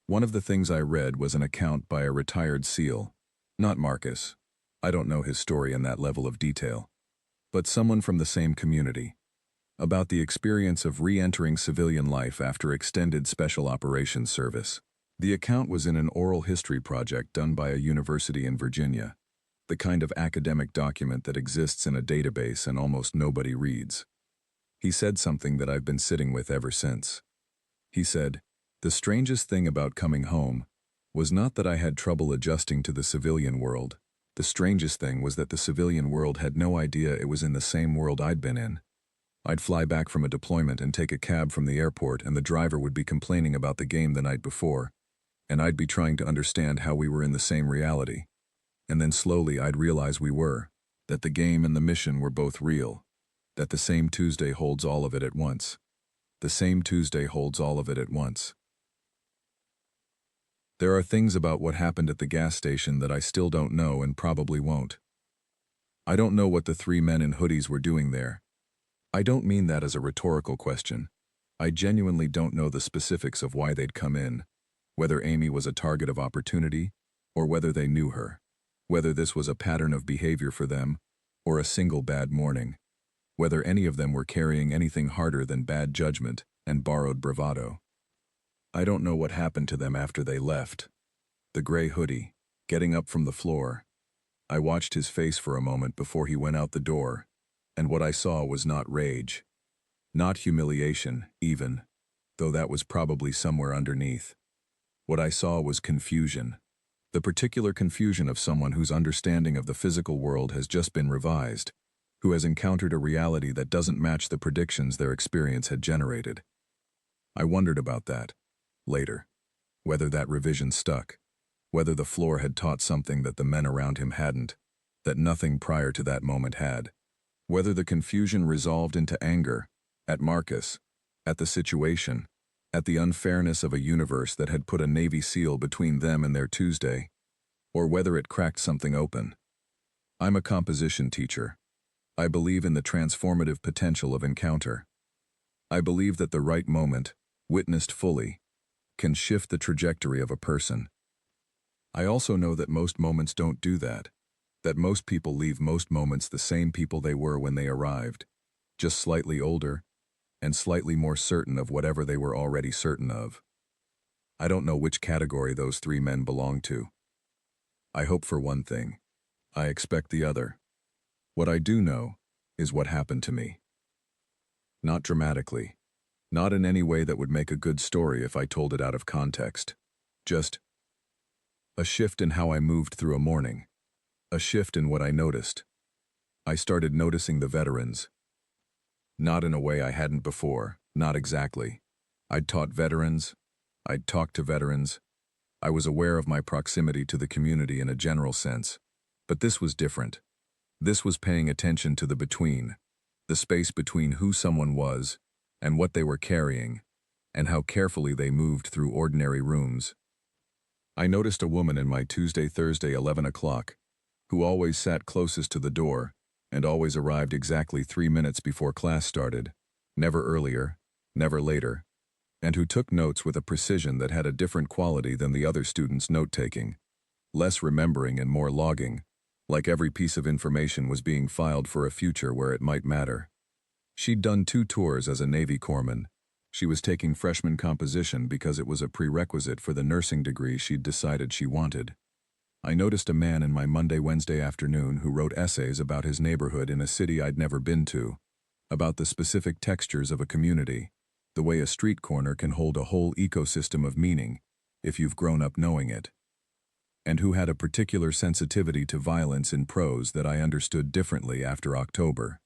One of the things I read was an account by a retired SEAL, not Marcus. I don't know his story in that level of detail, but someone from the same community, about the experience of re-entering civilian life after extended special operations service. The account was in an oral history project done by a university in Virginia, the kind of academic document that exists in a database and almost nobody reads. He said something that I've been sitting with ever since. He said, "The strangest thing about coming home was not that I had trouble adjusting to the civilian world. The strangest thing was that the civilian world had no idea it was in the same world I'd been in. I'd fly back from a deployment and take a cab from the airport, and the driver would be complaining about the game the night before, and I'd be trying to understand how we were in the same reality. And then slowly I'd realize we were, that the game and the mission were both real, that the same Tuesday holds all of it at once. The same Tuesday holds all of it at once." There are things about what happened at the gas station that I still don't know and probably won't. I don't know what the 3 men in hoodies were doing there. I don't mean that as a rhetorical question. I genuinely don't know the specifics of why they'd come in, whether Amy was a target of opportunity, or whether they knew her, whether this was a pattern of behavior for them, or a single bad morning, whether any of them were carrying anything harder than bad judgment and borrowed bravado. I don't know what happened to them after they left. The gray hoodie, getting up from the floor. I watched his face for a moment before he went out the door, and what I saw was not rage, not humiliation, even, though that was probably somewhere underneath. What I saw was confusion, the particular confusion of someone whose understanding of the physical world has just been revised, who has encountered a reality that doesn't match the predictions their experience had generated. I wondered about that, later, whether that revision stuck, whether the floor had taught something that the men around him hadn't, that nothing prior to that moment had, whether the confusion resolved into anger, at Marcus, at the situation, at the unfairness of a universe that had put a Navy SEAL between them and their Tuesday, or whether it cracked something open. I'm a composition teacher. I believe in the transformative potential of encounter. I believe that the right moment, witnessed fully, can shift the trajectory of a person. I also know that most moments don't do that most people leave most moments the same people they were when they arrived, just slightly older and slightly more certain of whatever they were already certain of. I don't know which category those three men belong to. I hope for one thing. I expect the other. What I do know is what happened to me. Not dramatically. Not in any way that would make a good story if I told it out of context. Just a shift in how I moved through a morning. A shift in what I noticed. I started noticing the veterans. Not in a way I hadn't before, not exactly. I'd taught veterans. I'd talked to veterans. I was aware of my proximity to the community in a general sense. But this was different. This was paying attention to the between, the space between who someone was and what they were carrying, and how carefully they moved through ordinary rooms. I noticed a woman in my Tuesday-Thursday 11 o'clock, who always sat closest to the door and always arrived exactly 3 minutes before class started, never earlier, never later, and who took notes with a precision that had a different quality than the other students' note-taking, less remembering and more logging, like every piece of information was being filed for a future where it might matter. She'd done 2 tours as a Navy corpsman. She was taking freshman composition because it was a prerequisite for the nursing degree she'd decided she wanted. I noticed a man in my Monday-Wednesday afternoon who wrote essays about his neighborhood in a city I'd never been to, about the specific textures of a community, the way a street corner can hold a whole ecosystem of meaning, if you've grown up knowing it, and who had a particular sensitivity to violence in prose that I understood differently after October.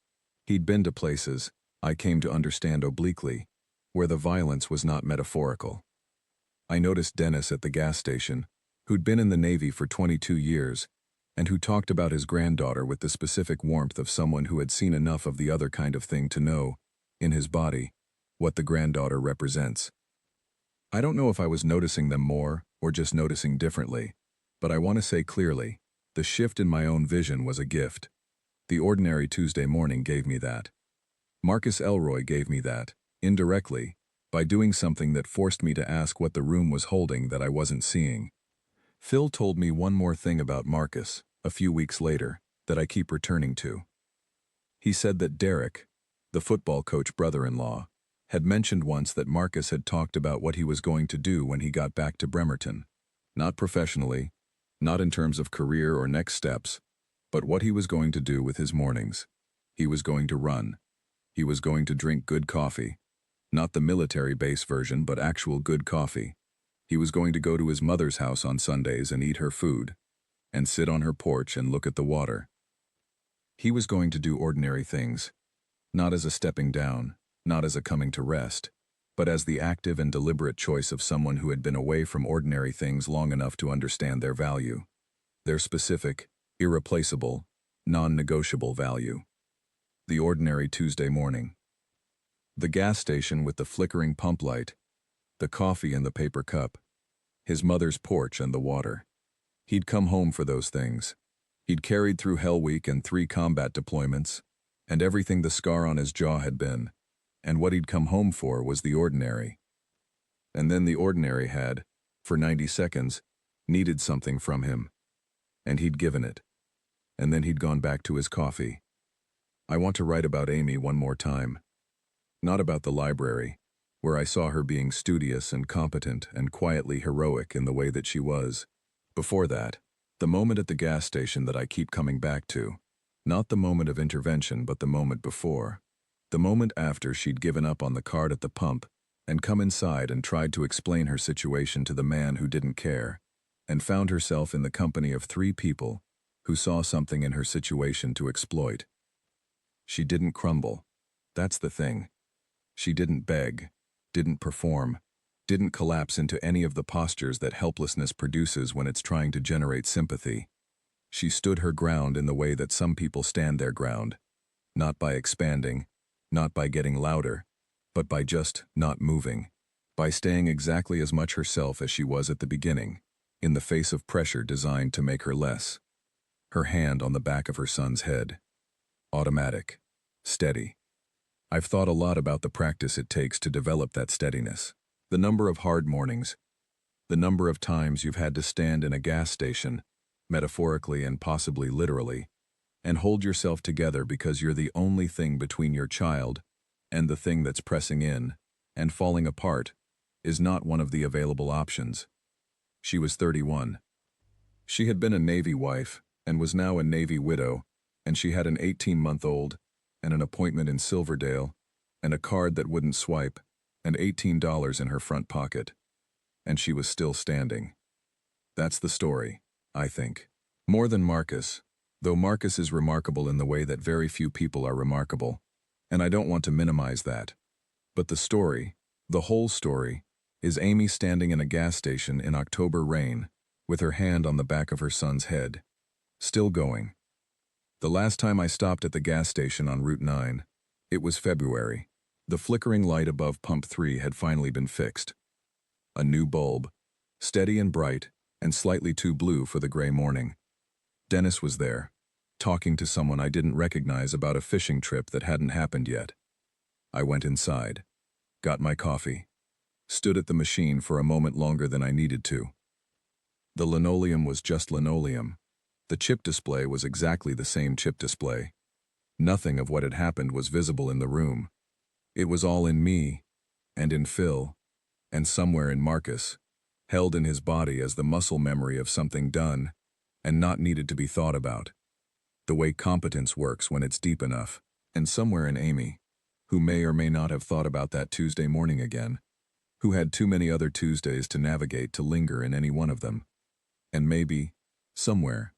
He'd been to places, I came to understand obliquely, where the violence was not metaphorical. I noticed Dennis at the gas station, who'd been in the Navy for 22 years, and who talked about his granddaughter with the specific warmth of someone who had seen enough of the other kind of thing to know, in his body, what the granddaughter represents. I don't know if I was noticing them more or just noticing differently, but I want to say clearly, the shift in my own vision was a gift. The ordinary Tuesday morning gave me that. Marcus Elroy gave me that, indirectly, by doing something that forced me to ask what the room was holding that I wasn't seeing. Phil told me one more thing about Marcus, a few weeks later, that I keep returning to. He said that Derek, the football coach brother-in-law, had mentioned once that Marcus had talked about what he was going to do when he got back to Bremerton. Not professionally, not in terms of career or next steps, but what he was going to do with his mornings. He was going to run. He was going to drink good coffee. Not the military base version, but actual good coffee. He was going to go to his mother's house on Sundays and eat her food, and sit on her porch and look at the water. He was going to do ordinary things, not as a stepping down, not as a coming to rest, but as the active and deliberate choice of someone who had been away from ordinary things long enough to understand their value, their specific, irreplaceable, non-negotiable value. The ordinary Tuesday morning. The gas station with the flickering pump light, the coffee in the paper cup, his mother's porch and the water. He'd come home for those things. He'd carried through Hell Week and 3 combat deployments, and everything the scar on his jaw had been, and what he'd come home for was the ordinary. And then the ordinary had, for 90 seconds, needed something from him, and he'd given it. And then he'd gone back to his coffee. I want to write about Amy one more time. Not about the library, where I saw her being studious and competent and quietly heroic in the way that she was. Before that, the moment at the gas station that I keep coming back to. Not the moment of intervention, but the moment before. The moment after she'd given up on the card at the pump and come inside and tried to explain her situation to the man who didn't care, and found herself in the company of 3 people who saw something in her situation to exploit. She didn't crumble. That's the thing. She didn't beg, didn't perform, didn't collapse into any of the postures that helplessness produces when it's trying to generate sympathy. She stood her ground in the way that some people stand their ground, not by expanding, not by getting louder, but by just not moving, by staying exactly as much herself as she was at the beginning, in the face of pressure designed to make her less. Her hand on the back of her son's head. Automatic. Steady. I've thought a lot about the practice it takes to develop that steadiness. The number of hard mornings. The number of times you've had to stand in a gas station, metaphorically and possibly literally, and hold yourself together because you're the only thing between your child and the thing that's pressing in and falling apart is not one of the available options. She was 31. She had been a Navy wife and was now a Navy widow, and she had an 18-month-old and an appointment in Silverdale and a card that wouldn't swipe and $18 in her front pocket. And she was still standing. That's the story, I think. More than Marcus, though Marcus is remarkable in the way that very few people are remarkable, and I don't want to minimize that. But the story, the whole story, is Amy standing in a gas station in October rain, with her hand on the back of her son's head. Still going. The last time I stopped at the gas station on Route 9, it was February. The flickering light above Pump 3 had finally been fixed. A new bulb, steady and bright, and slightly too blue for the gray morning. Dennis was there, talking to someone I didn't recognize about a fishing trip that hadn't happened yet. I went inside, got my coffee, stood at the machine for a moment longer than I needed to. The linoleum was just linoleum. The chip display was exactly the same chip display. Nothing of what had happened was visible in the room. It was all in me, and in Phil, and somewhere in Marcus, held in his body as the muscle memory of something done and not needed to be thought about. The way competence works when it's deep enough, and somewhere in Amy, who may or may not have thought about that Tuesday morning again, who had too many other Tuesdays to navigate to linger in any one of them. And maybe, somewhere,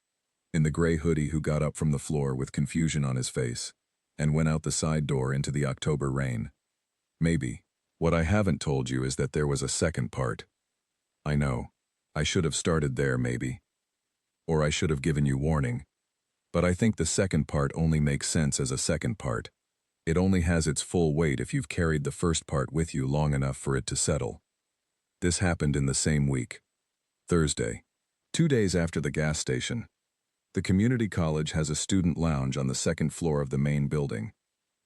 in the gray hoodie who got up from the floor with confusion on his face and went out the side door into the October rain. Maybe. What I haven't told you is that there was a second part. I know. I should have started there, maybe. Or I should have given you warning. But I think the second part only makes sense as a second part. It only has its full weight if you've carried the first part with you long enough for it to settle. This happened in the same week. Thursday. 2 days after the gas station. The community college has a student lounge on the second floor of the main building.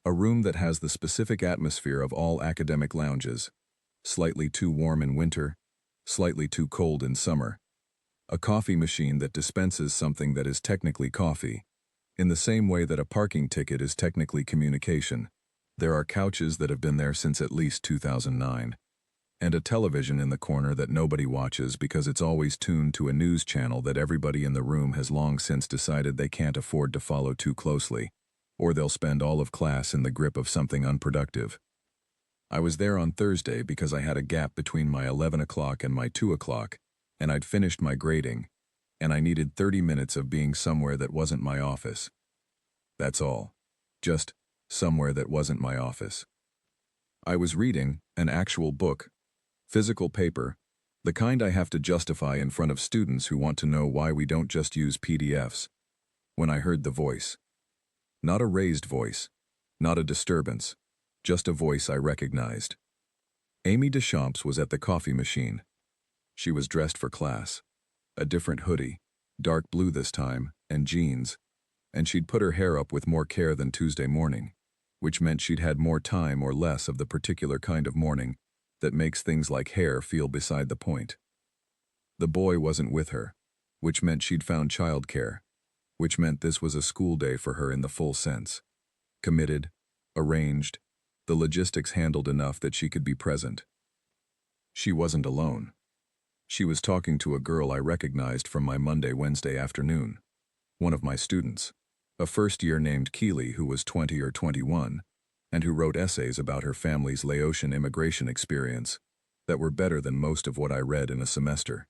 A room that has the specific atmosphere of all academic lounges. Slightly too warm in winter, slightly too cold in summer. A coffee machine that dispenses something that is technically coffee, in the same way that a parking ticket is technically communication. There are couches that have been there since at least 2009. And a television in the corner that nobody watches because it's always tuned to a news channel that everybody in the room has long since decided they can't afford to follow too closely, or they'll spend all of class in the grip of something unproductive. I was there on Thursday because I had a gap between my 11 o'clock and my 2 o'clock, and I'd finished my grading, and I needed 30 minutes of being somewhere that wasn't my office. That's all. Just somewhere that wasn't my office. I was reading an actual book, physical paper, the kind I have to justify in front of students who want to know why we don't just use PDFs, when I heard the voice. Not a raised voice, not a disturbance, just a voice I recognized. Amy Deschamps was at the coffee machine. She was dressed for class. A different hoodie, dark blue this time, and jeans, and she'd put her hair up with more care than Tuesday morning, which meant she'd had more time or less of the particular kind of morning that makes things like hair feel beside the point. The boy wasn't with her, which meant she'd found childcare, which meant this was a school day for her in the full sense. Committed, arranged, the logistics handled enough that she could be present. She wasn't alone. She was talking to a girl I recognized from my Monday-Wednesday afternoon, one of my students, a first year named Keely who was 20 or 21, and who wrote essays about her family's Laotian immigration experience that were better than most of what I read in a semester.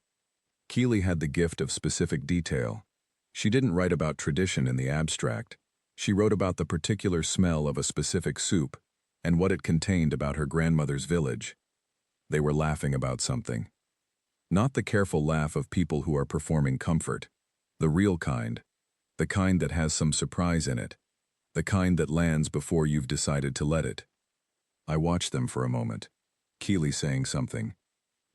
Keely had the gift of specific detail. She didn't write about tradition in the abstract. She wrote about the particular smell of a specific soup and what it contained about her grandmother's village. They were laughing about something. Not the careful laugh of people who are performing comfort, the real kind, the kind that has some surprise in it, the kind that lands before you've decided to let it. I watched them for a moment. Keely saying something.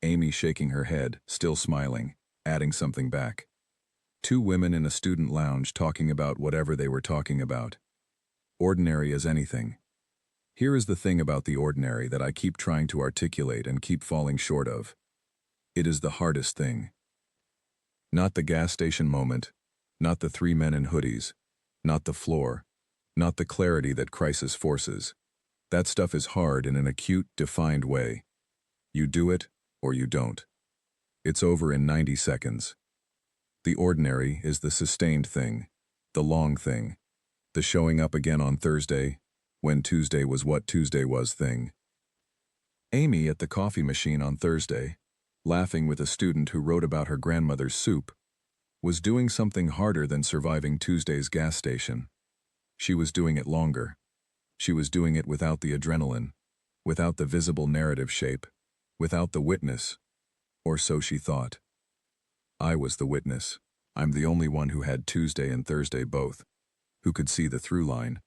Amy shaking her head, still smiling, adding something back. Two women in a student lounge talking about whatever they were talking about. Ordinary as anything. Here is the thing about the ordinary that I keep trying to articulate and keep falling short of. It is the hardest thing. Not the gas station moment, not the three men in hoodies, not the floor, not the clarity that crisis forces. That stuff is hard in an acute, defined way. You do it, or you don't. It's over in 90 seconds. The ordinary is the sustained thing, the long thing, the showing up again on Thursday, when Tuesday was what Tuesday was thing. Amy at the coffee machine on Thursday, laughing with a student who wrote about her grandmother's soup, was doing something harder than surviving Tuesday's gas station. She was doing it longer. She was doing it without the adrenaline, without the visible narrative shape, without the witness, or so she thought. I was the witness. I'm the only one who had Tuesday and Thursday both, who could see the through line.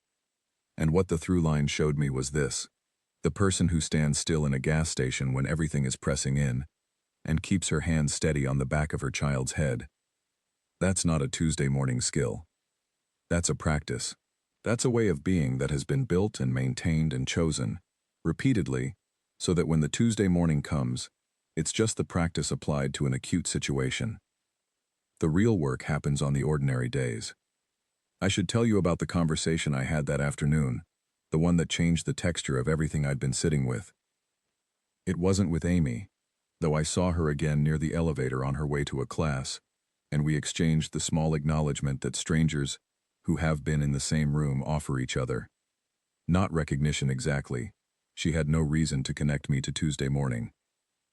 And what the through line showed me was this: the person who stands still in a gas station when everything is pressing in, and keeps her hand steady on the back of her child's head. That's not a Tuesday morning skill. That's a practice. That's a way of being that has been built and maintained and chosen, repeatedly, so that when the Tuesday morning comes, it's just the practice applied to an acute situation. The real work happens on the ordinary days. I should tell you about the conversation I had that afternoon, the one that changed the texture of everything I'd been sitting with. It wasn't with Amy, though I saw her again near the elevator on her way to a class, and we exchanged the small acknowledgement that strangers who have been in the same room offer each other. Not recognition exactly. She had no reason to connect me to Tuesday morning.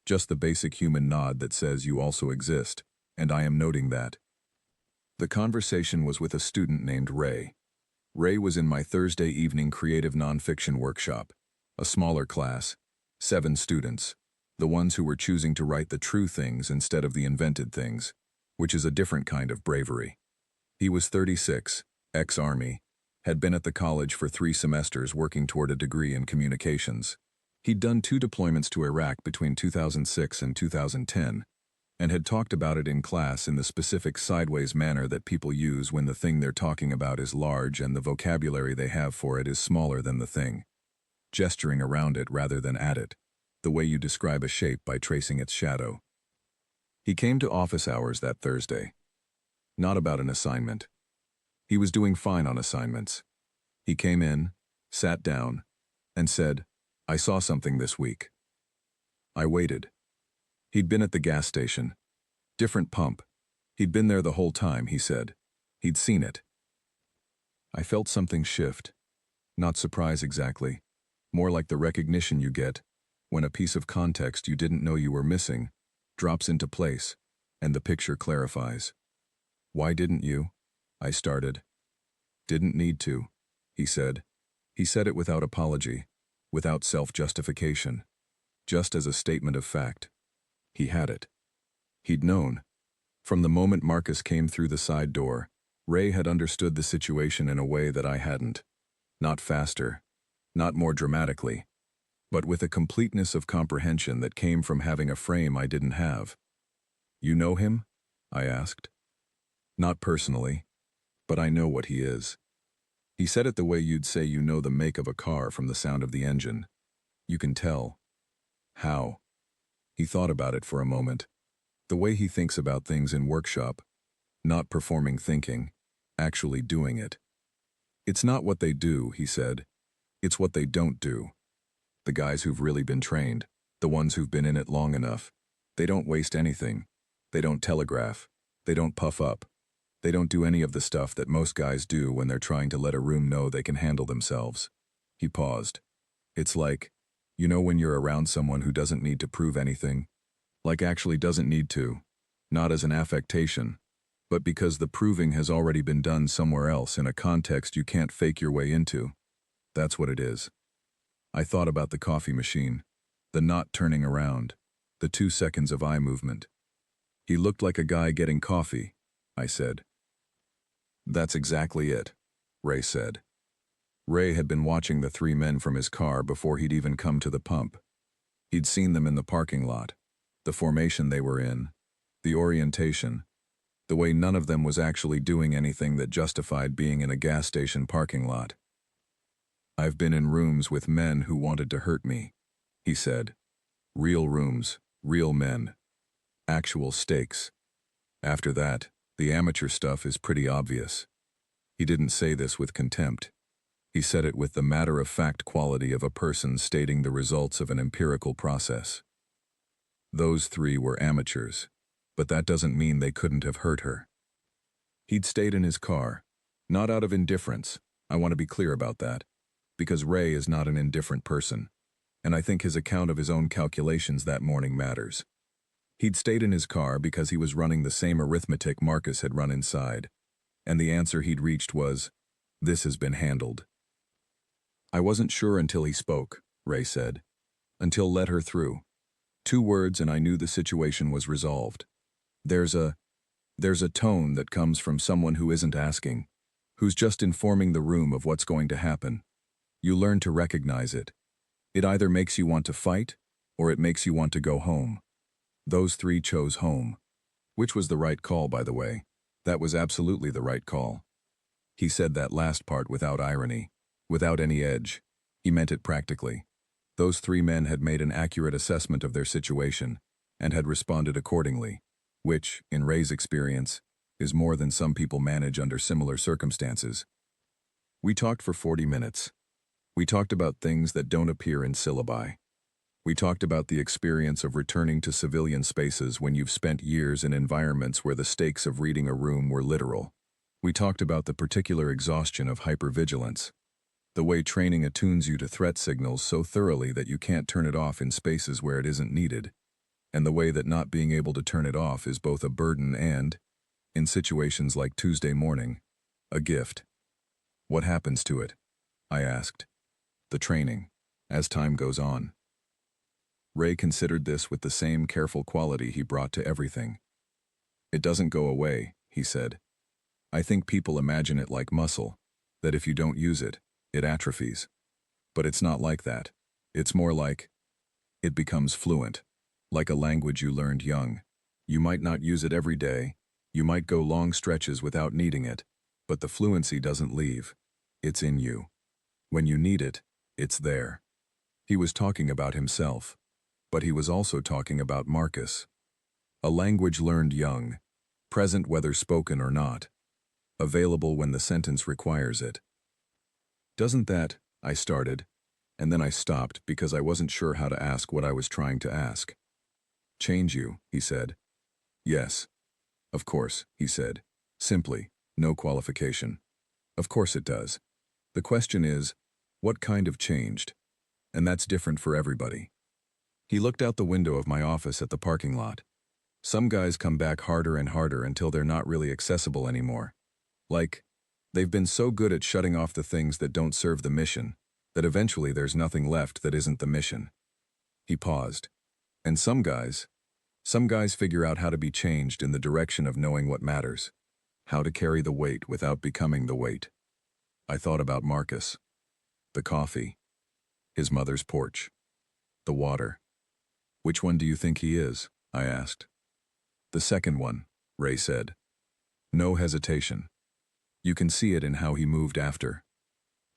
Just the basic human nod that says you also exist, and I am noting that. The conversation was with a student named Ray. Ray was in my Thursday evening creative nonfiction workshop, a smaller class, 7 students, the ones who were choosing to write the true things instead of the invented things, which is a different kind of bravery. He was 36, ex-Army, had been at the college for 3 semesters working toward a degree in communications. He'd done 2 deployments to Iraq between 2006 and 2010, and had talked about it in class in the specific sideways manner that people use when the thing they're talking about is large and the vocabulary they have for it is smaller than the thing. Gesturing around it rather than at it, the way you describe a shape by tracing its shadow. He came to office hours that Thursday. Not about an assignment. He was doing fine on assignments. He came in, sat down, and said, "I saw something this week." I waited. He'd been at the gas station. Different pump. He'd been there the whole time, he said. He'd seen it. I felt something shift. Not surprise exactly. More like the recognition you get when a piece of context you didn't know you were missing drops into place, and the picture clarifies. "Why didn't you?" I started. "Didn't need to," he said. He said it without apology, without self-justification, just as a statement of fact. He had it. He'd known. From the moment Marcus came through the side door, Ray had understood the situation in a way that I hadn't. Not faster, not more dramatically, but with a completeness of comprehension that came from having a frame I didn't have. "You know him?" I asked. "Not personally, but I know what he is." He said it the way you'd say you know the make of a car from the sound of the engine. You can tell. How? He thought about it for a moment. The way he thinks about things in workshop. Not performing thinking, actually doing it. "It's not what they do," he said. "It's what they don't do." The guys who've really been trained, the ones who've been in it long enough, they don't waste anything. They don't telegraph. They don't puff up. They don't do any of the stuff that most guys do when they're trying to let a room know they can handle themselves. He paused. It's like, you know when you're around someone who doesn't need to prove anything? Like actually doesn't need to. Not as an affectation, but because the proving has already been done somewhere else in a context you can't fake your way into. That's what it is. I thought about the coffee machine, the not turning around, the 2 seconds of eye movement. "He looked like a guy getting coffee," I said. "That's exactly it," Ray said. Ray had been watching the 3 men from his car before he'd even come to the pump. He'd seen them in the parking lot, the formation they were in, the orientation, the way none of them was actually doing anything that justified being in a gas station parking lot. "I've been in rooms with men who wanted to hurt me," he said. "Real rooms, real men. Actual stakes. After that, the amateur stuff is pretty obvious." He didn't say this with contempt. He said it with the matter-of-fact quality of a person stating the results of an empirical process. Those three were amateurs, but that doesn't mean they couldn't have hurt her. He'd stayed in his car, not out of indifference, I want to be clear about that, because Ray is not an indifferent person, and I think his account of his own calculations that morning matters. He'd stayed in his car because he was running the same arithmetic Marcus had run inside, and the answer he'd reached was, "This has been handled." "I wasn't sure until he spoke," Ray said. "Until let her through. 2 words and I knew the situation was resolved. There's a tone that comes from someone who isn't asking, who's just informing the room of what's going to happen. You learn to recognize it. It either makes you want to fight, or it makes you want to go home. Those three chose home. Which was the right call, by the way. That was absolutely the right call." He said that last part without irony, without any edge. He meant it practically. Those 3 men had made an accurate assessment of their situation and had responded accordingly, which, in Ray's experience, is more than some people manage under similar circumstances. We talked for 40 minutes. We talked about things that don't appear in syllabi. We talked about the experience of returning to civilian spaces when you've spent years in environments where the stakes of reading a room were literal. We talked about the particular exhaustion of hypervigilance, the way training attunes you to threat signals so thoroughly that you can't turn it off in spaces where it isn't needed, and the way that not being able to turn it off is both a burden and, in situations like Tuesday morning, a gift. "What happens to it?" I asked. "The training, as time goes on." Ray considered this with the same careful quality he brought to everything. "It doesn't go away," he said. "I think people imagine it like muscle, that if you don't use it, it atrophies. But it's not like that. It's more like, it becomes fluent, like a language you learned young. You might not use it every day, you might go long stretches without needing it, but the fluency doesn't leave. It's in you. When you need it, it's there." He was talking about himself, but he was also talking about Marcus. A language learned young, present whether spoken or not, available when the sentence requires it. "Doesn't that," I started, and then I stopped because I wasn't sure how to ask what I was trying to ask. "Change you," he said. "Yes. Of course," he said, simply, no qualification. "Of course it does. The question is, what kind of changed? And that's different for everybody." He looked out the window of my office at the parking lot. "Some guys come back harder and harder until they're not really accessible anymore. Like, they've been so good at shutting off the things that don't serve the mission, that eventually there's nothing left that isn't the mission." He paused. "And some guys figure out how to be changed in the direction of knowing what matters, how to carry the weight without becoming the weight." I thought about Marcus. The coffee. His mother's porch. The water. "Which one do you think he is?" I asked. "The second one," Ray said. No hesitation. You can see it in how he moved after.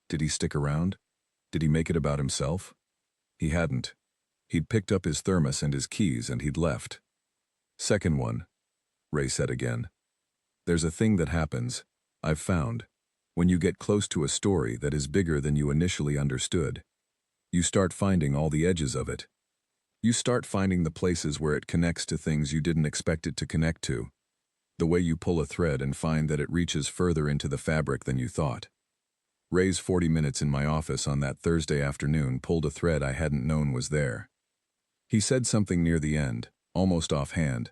Did he stick around? Did he make it about himself? He hadn't. He'd picked up his thermos and his keys and he'd left. "Second one," Ray said again. "There's a thing that happens, I've found, when you get close to a story that is bigger than you initially understood. You start finding all the edges of it. You start finding the places where it connects to things you didn't expect it to connect to. The way you pull a thread and find that it reaches further into the fabric than you thought." Ray's 40 minutes in my office on that Thursday afternoon pulled a thread I hadn't known was there. He said something near the end, almost offhand,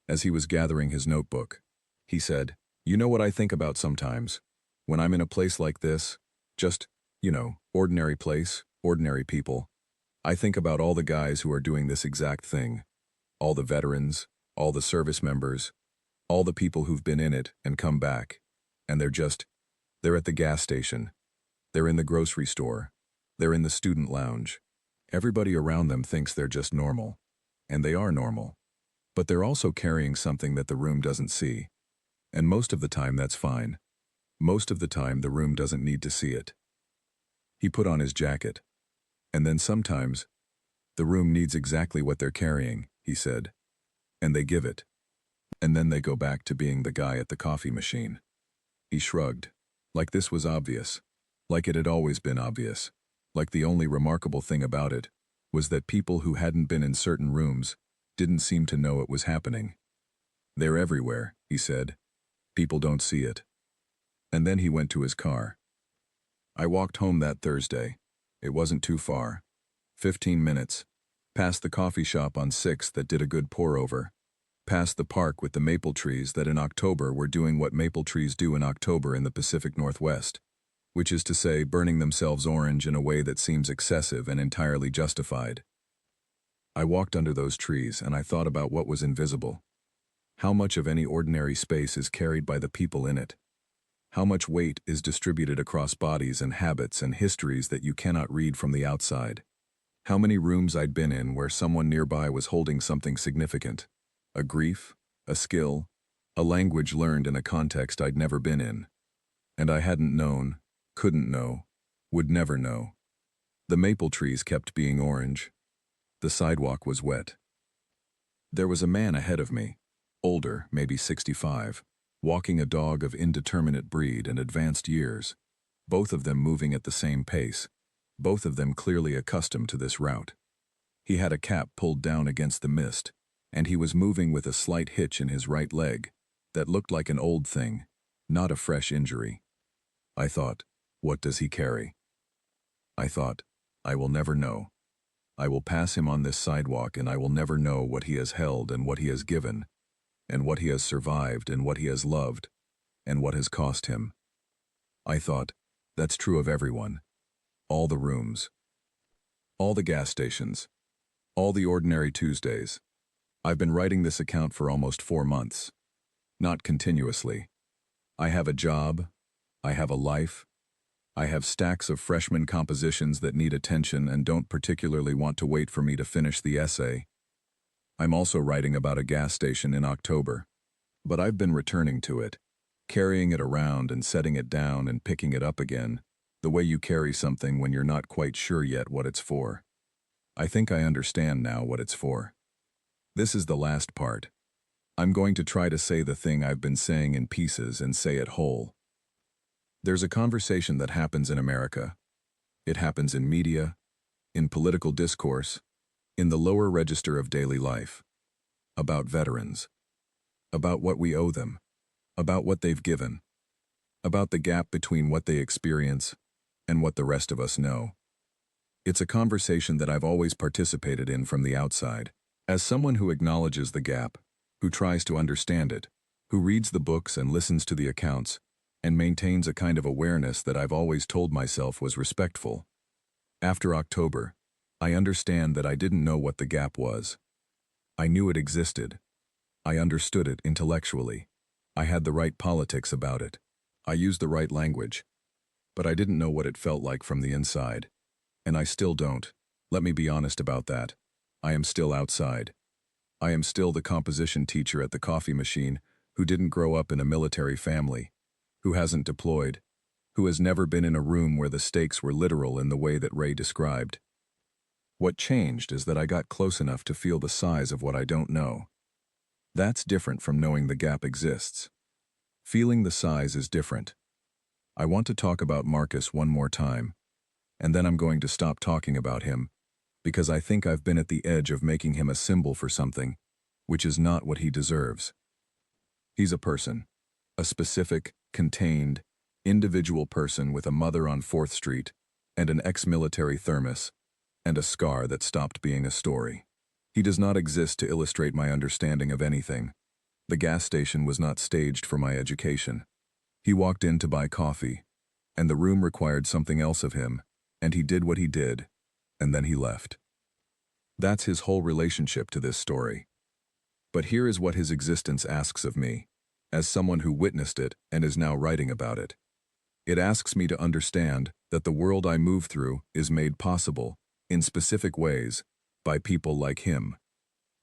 as he was gathering his notebook. He said, "You know what I think about sometimes? When I'm in a place like this, just, ordinary place, ordinary people, I think about all the guys who are doing this exact thing. All the veterans, all the service members, all the people who've been in it and come back, and they're at the gas station, they're in the grocery store, they're in the student lounge, Everybody around them thinks they're just normal. And they are normal. But they're also carrying something that the room doesn't see. And most of the time that's fine. Most of the time the room doesn't need to see it. He put on his jacket. And then sometimes, the room needs exactly what they're carrying, he said. And they give it. And then they go back to being the guy at the coffee machine. He shrugged. Like this was obvious. Like it had always been obvious. Like the only remarkable thing about it was that people who hadn't been in certain rooms didn't seem to know it was happening. They're everywhere, he said. People don't see it. And then he went to his car. I walked home that Thursday. It wasn't too far. 15 minutes. Past the coffee shop on 6th that did a good pour-over. Past the park with the maple trees that in October were doing what maple trees do in October in the Pacific Northwest, which is to say burning themselves orange in a way that seems excessive and entirely justified. I walked under those trees and I thought about what was invisible. How much of any ordinary space is carried by the people in it? How much weight is distributed across bodies and habits and histories that you cannot read from the outside? How many rooms I'd been in where someone nearby was holding something significant? A grief, a skill, a language learned in a context I'd never been in. And I hadn't known, couldn't know, would never know. The maple trees kept being orange. The sidewalk was wet. There was a man ahead of me, older, maybe 65, walking a dog of indeterminate breed and advanced years, both of them moving at the same pace, both of them clearly accustomed to this route. He had a cap pulled down against the mist, and he was moving with a slight hitch in his right leg that looked like an old thing, not a fresh injury. I thought, what does he carry? I thought, I will never know. I will pass him on this sidewalk and I will never know what he has held and what he has given, and what he has survived and what he has loved, and what has cost him. I thought, that's true of everyone. All the rooms. All the gas stations. All the ordinary Tuesdays. I've been writing this account for almost 4 months. Not continuously. I have a job. I have a life. I have stacks of freshman compositions that need attention and don't particularly want to wait for me to finish the essay. I'm also writing about a gas station in October. But I've been returning to it, carrying it around and setting it down and picking it up again, the way you carry something when you're not quite sure yet what it's for. I think I understand now what it's for. This is the last part. I'm going to try to say the thing I've been saying in pieces and say it whole. There's a conversation that happens in America. It happens in media, in political discourse, in the lower register of daily life. About veterans. About what we owe them. About what they've given. About the gap between what they experience and what the rest of us know. It's a conversation that I've always participated in from the outside, as someone who acknowledges the gap, who tries to understand it, who reads the books and listens to the accounts, and maintains a kind of awareness that I've always told myself was respectful. After October, I understand that I didn't know what the gap was. I knew it existed. I understood it intellectually. I had the right politics about it. I used the right language. But I didn't know what it felt like from the inside. And I still don't. Let me be honest about that. I am still outside. I am still the composition teacher at the coffee machine who didn't grow up in a military family, who hasn't deployed, who has never been in a room where the stakes were literal in the way that Ray described. What changed is that I got close enough to feel the size of what I don't know. That's different from knowing the gap exists. Feeling the size is different. I want to talk about Marcus one more time, and then I'm going to stop talking about him, because I think I've been at the edge of making him a symbol for something, which is not what he deserves. He's a person. A specific, contained, individual person with a mother on 4th Street and an ex-military thermos and a scar that stopped being a story. He does not exist to illustrate my understanding of anything. The gas station was not staged for my education. He walked in to buy coffee, and the room required something else of him, and he did what he did, and then he left. That's his whole relationship to this story. But here is what his existence asks of me, as someone who witnessed it and is now writing about it. It asks me to understand that the world I move through is made possible, in specific ways, by people like him.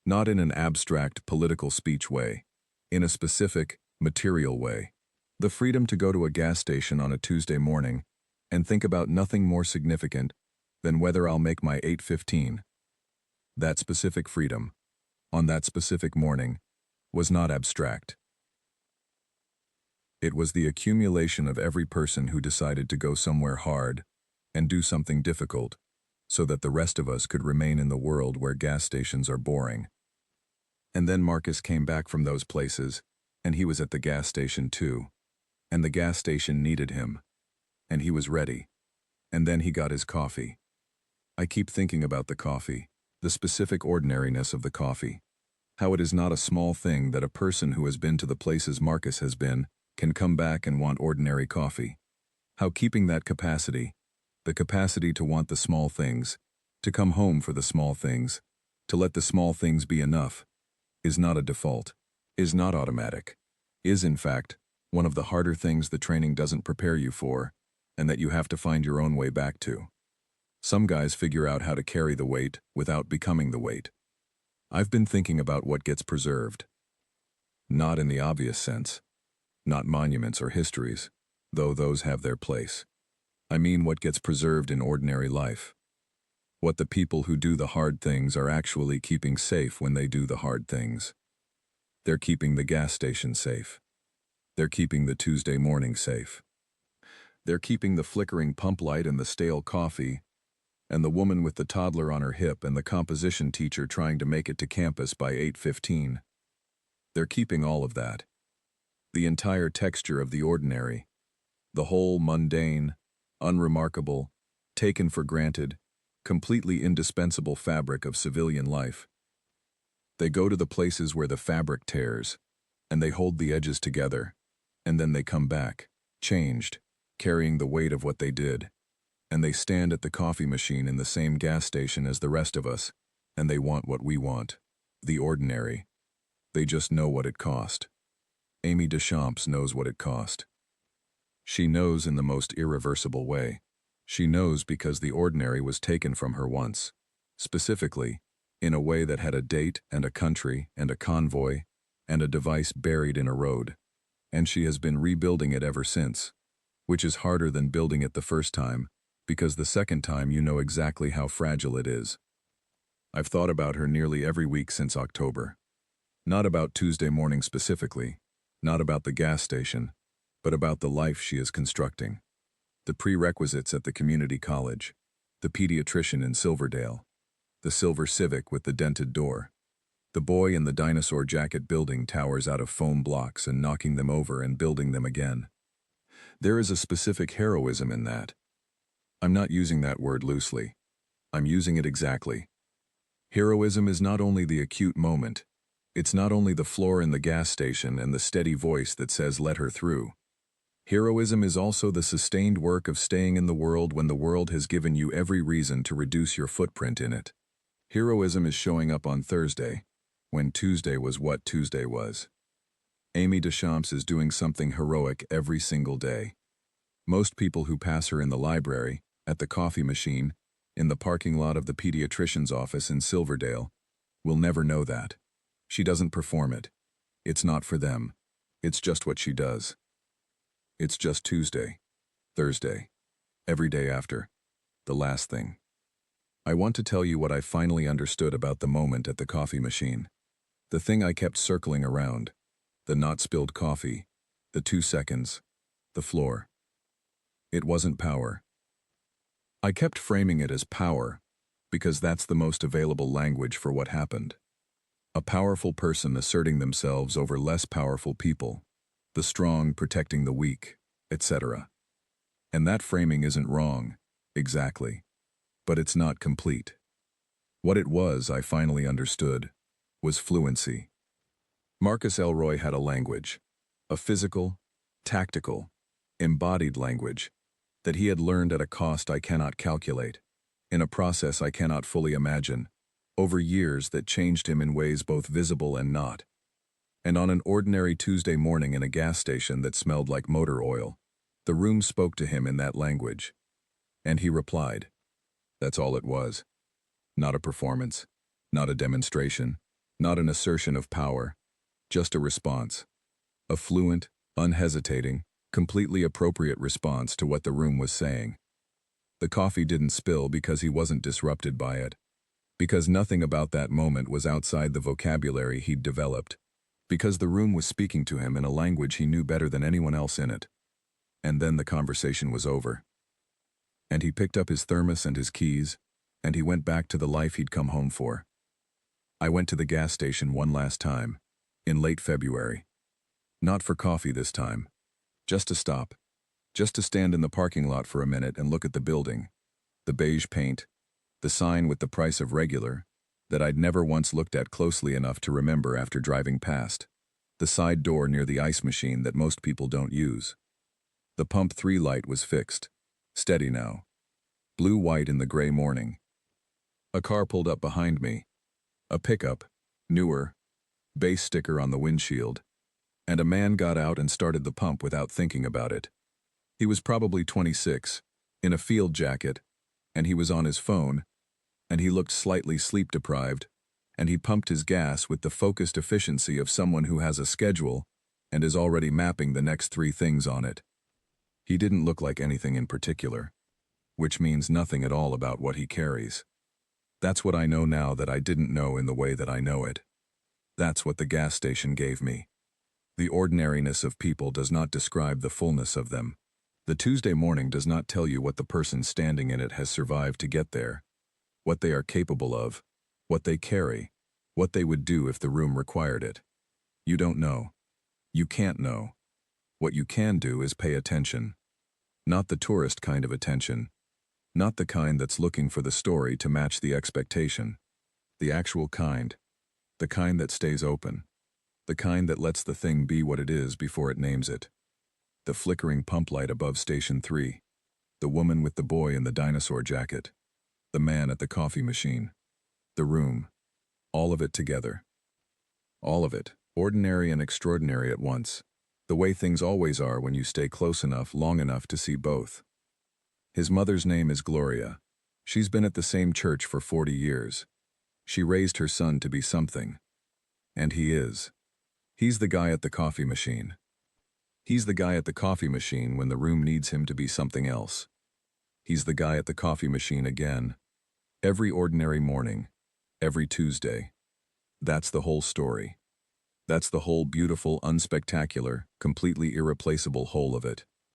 Not in an abstract political speech way, in a specific, material way. The freedom to go to a gas station on a Tuesday morning and think about nothing more significant than whether I'll make my 8:15. That specific freedom, on that specific morning, was not abstract. It was the accumulation of every person who decided to go somewhere hard and do something difficult so that the rest of us could remain in the world where gas stations are boring. And then Marcus came back from those places, and he was at the gas station too. And the gas station needed him. And he was ready. And then he got his coffee. I keep thinking about the coffee, the specific ordinariness of the coffee. How it is not a small thing that a person who has been to the places Marcus has been can come back and want ordinary coffee. How keeping that capacity, the capacity to want the small things, to come home for the small things, to let the small things be enough, is not a default, is not automatic, is in fact one of the harder things the training doesn't prepare you for, and that you have to find your own way back to. Some guys figure out how to carry the weight without becoming the weight. I've been thinking about what gets preserved. Not in the obvious sense, not monuments or histories, though those have their place. I mean what gets preserved in ordinary life. What the people who do the hard things are actually keeping safe when they do the hard things. They're keeping the gas station safe. They're keeping the Tuesday morning safe. They're keeping the flickering pump light and the stale coffee, and the woman with the toddler on her hip and the composition teacher trying to make it to campus by 8:15. They're keeping all of that. The entire texture of the ordinary. The whole mundane, unremarkable, taken for granted, completely indispensable fabric of civilian life. They go to the places where the fabric tears, and they hold the edges together, and then they come back, changed, carrying the weight of what they did, and they stand at the coffee machine in the same gas station as the rest of us, and they want what we want, the ordinary. They just know what it cost. Amy Deschamps knows what it cost. She knows in the most irreversible way. She knows because the ordinary was taken from her once, specifically, in a way that had a date and a country and a convoy and a device buried in a road, and she has been rebuilding it ever since, which is harder than building it the first time, because the second time you know exactly how fragile it is. I've thought about her nearly every week since October. Not about Tuesday morning specifically, not about the gas station, but about the life she is constructing. The prerequisites at the community college, the pediatrician in Silverdale, the silver Civic with the dented door, the boy in the dinosaur jacket building towers out of foam blocks and knocking them over and building them again. There is a specific heroism in that. I'm not using that word loosely. I'm using it exactly. Heroism is not only the acute moment. It's not only the floor in the gas station and the steady voice that says let her through. Heroism is also the sustained work of staying in the world when the world has given you every reason to reduce your footprint in it. Heroism is showing up on Thursday, when Tuesday was what Tuesday was. Amy Deschamps is doing something heroic every single day. Most people who pass her in the library, at the coffee machine, in the parking lot of the pediatrician's office in Silverdale, will never know that. She doesn't perform it. It's not for them. It's just what she does. It's just Tuesday, Thursday, every day after, the last thing. I want to tell you what I finally understood about the moment at the coffee machine. The thing I kept circling around, the not spilled coffee, the 2 seconds, the floor. It wasn't power. I kept framing it as power because that's the most available language for what happened. A powerful person asserting themselves over less powerful people, the strong protecting the weak, etc. And that framing isn't wrong, exactly, but it's not complete. What it was, I finally understood, was fluency. Marcus Elroy had a language, a physical, tactical, embodied language, that he had learned at a cost I cannot calculate, in a process I cannot fully imagine, over years that changed him in ways both visible and not. And on an ordinary Tuesday morning in a gas station that smelled like motor oil, the room spoke to him in that language. And he replied. That's all it was. Not a performance. Not a demonstration. Not an assertion of power. Just a response. A fluent, unhesitating, completely appropriate response to what the room was saying. The coffee didn't spill because he wasn't disrupted by it. Because nothing about that moment was outside the vocabulary he'd developed. Because the room was speaking to him in a language he knew better than anyone else in it. And then the conversation was over. And he picked up his thermos and his keys, and he went back to the life he'd come home for. I went to the gas station one last time, in late February. Not for coffee this time. Just to stop. Just to stand in the parking lot for a minute and look at the building. The beige paint. The sign with the price of regular, that I'd never once looked at closely enough to remember after driving past. The side door near the ice machine that most people don't use. The pump 3 light was fixed. Steady now. Blue-white in the gray morning. A car pulled up behind me. A pickup, newer, base sticker on the windshield. And a man got out and started the pump without thinking about it. He was probably 26, in a field jacket, and he was on his phone, and he looked slightly sleep-deprived, and he pumped his gas with the focused efficiency of someone who has a schedule and is already mapping the next 3 things on it. He didn't look like anything in particular, which means nothing at all about what he carries. That's what I know now that I didn't know in the way that I know it. That's what the gas station gave me. The ordinariness of people does not describe the fullness of them. The Tuesday morning does not tell you what the person standing in it has survived to get there, what they are capable of, what they carry, what they would do if the room required it. You don't know. You can't know. What you can do is pay attention. Not the tourist kind of attention. Not the kind that's looking for the story to match the expectation. The actual kind. The kind that stays open. The kind that lets the thing be what it is before it names it. The flickering pump light above Station 3. The woman with the boy in the dinosaur jacket. The man at the coffee machine. The room. All of it together. All of it, ordinary and extraordinary at once. The way things always are when you stay close enough, long enough to see both. His mother's name is Gloria. She's been at the same church for 40 years. She raised her son to be something. And he is. He's the guy at the coffee machine. He's the guy at the coffee machine when the room needs him to be something else. He's the guy at the coffee machine again. Every ordinary morning. Every Tuesday. That's the whole story. That's the whole beautiful, unspectacular, completely irreplaceable whole of it.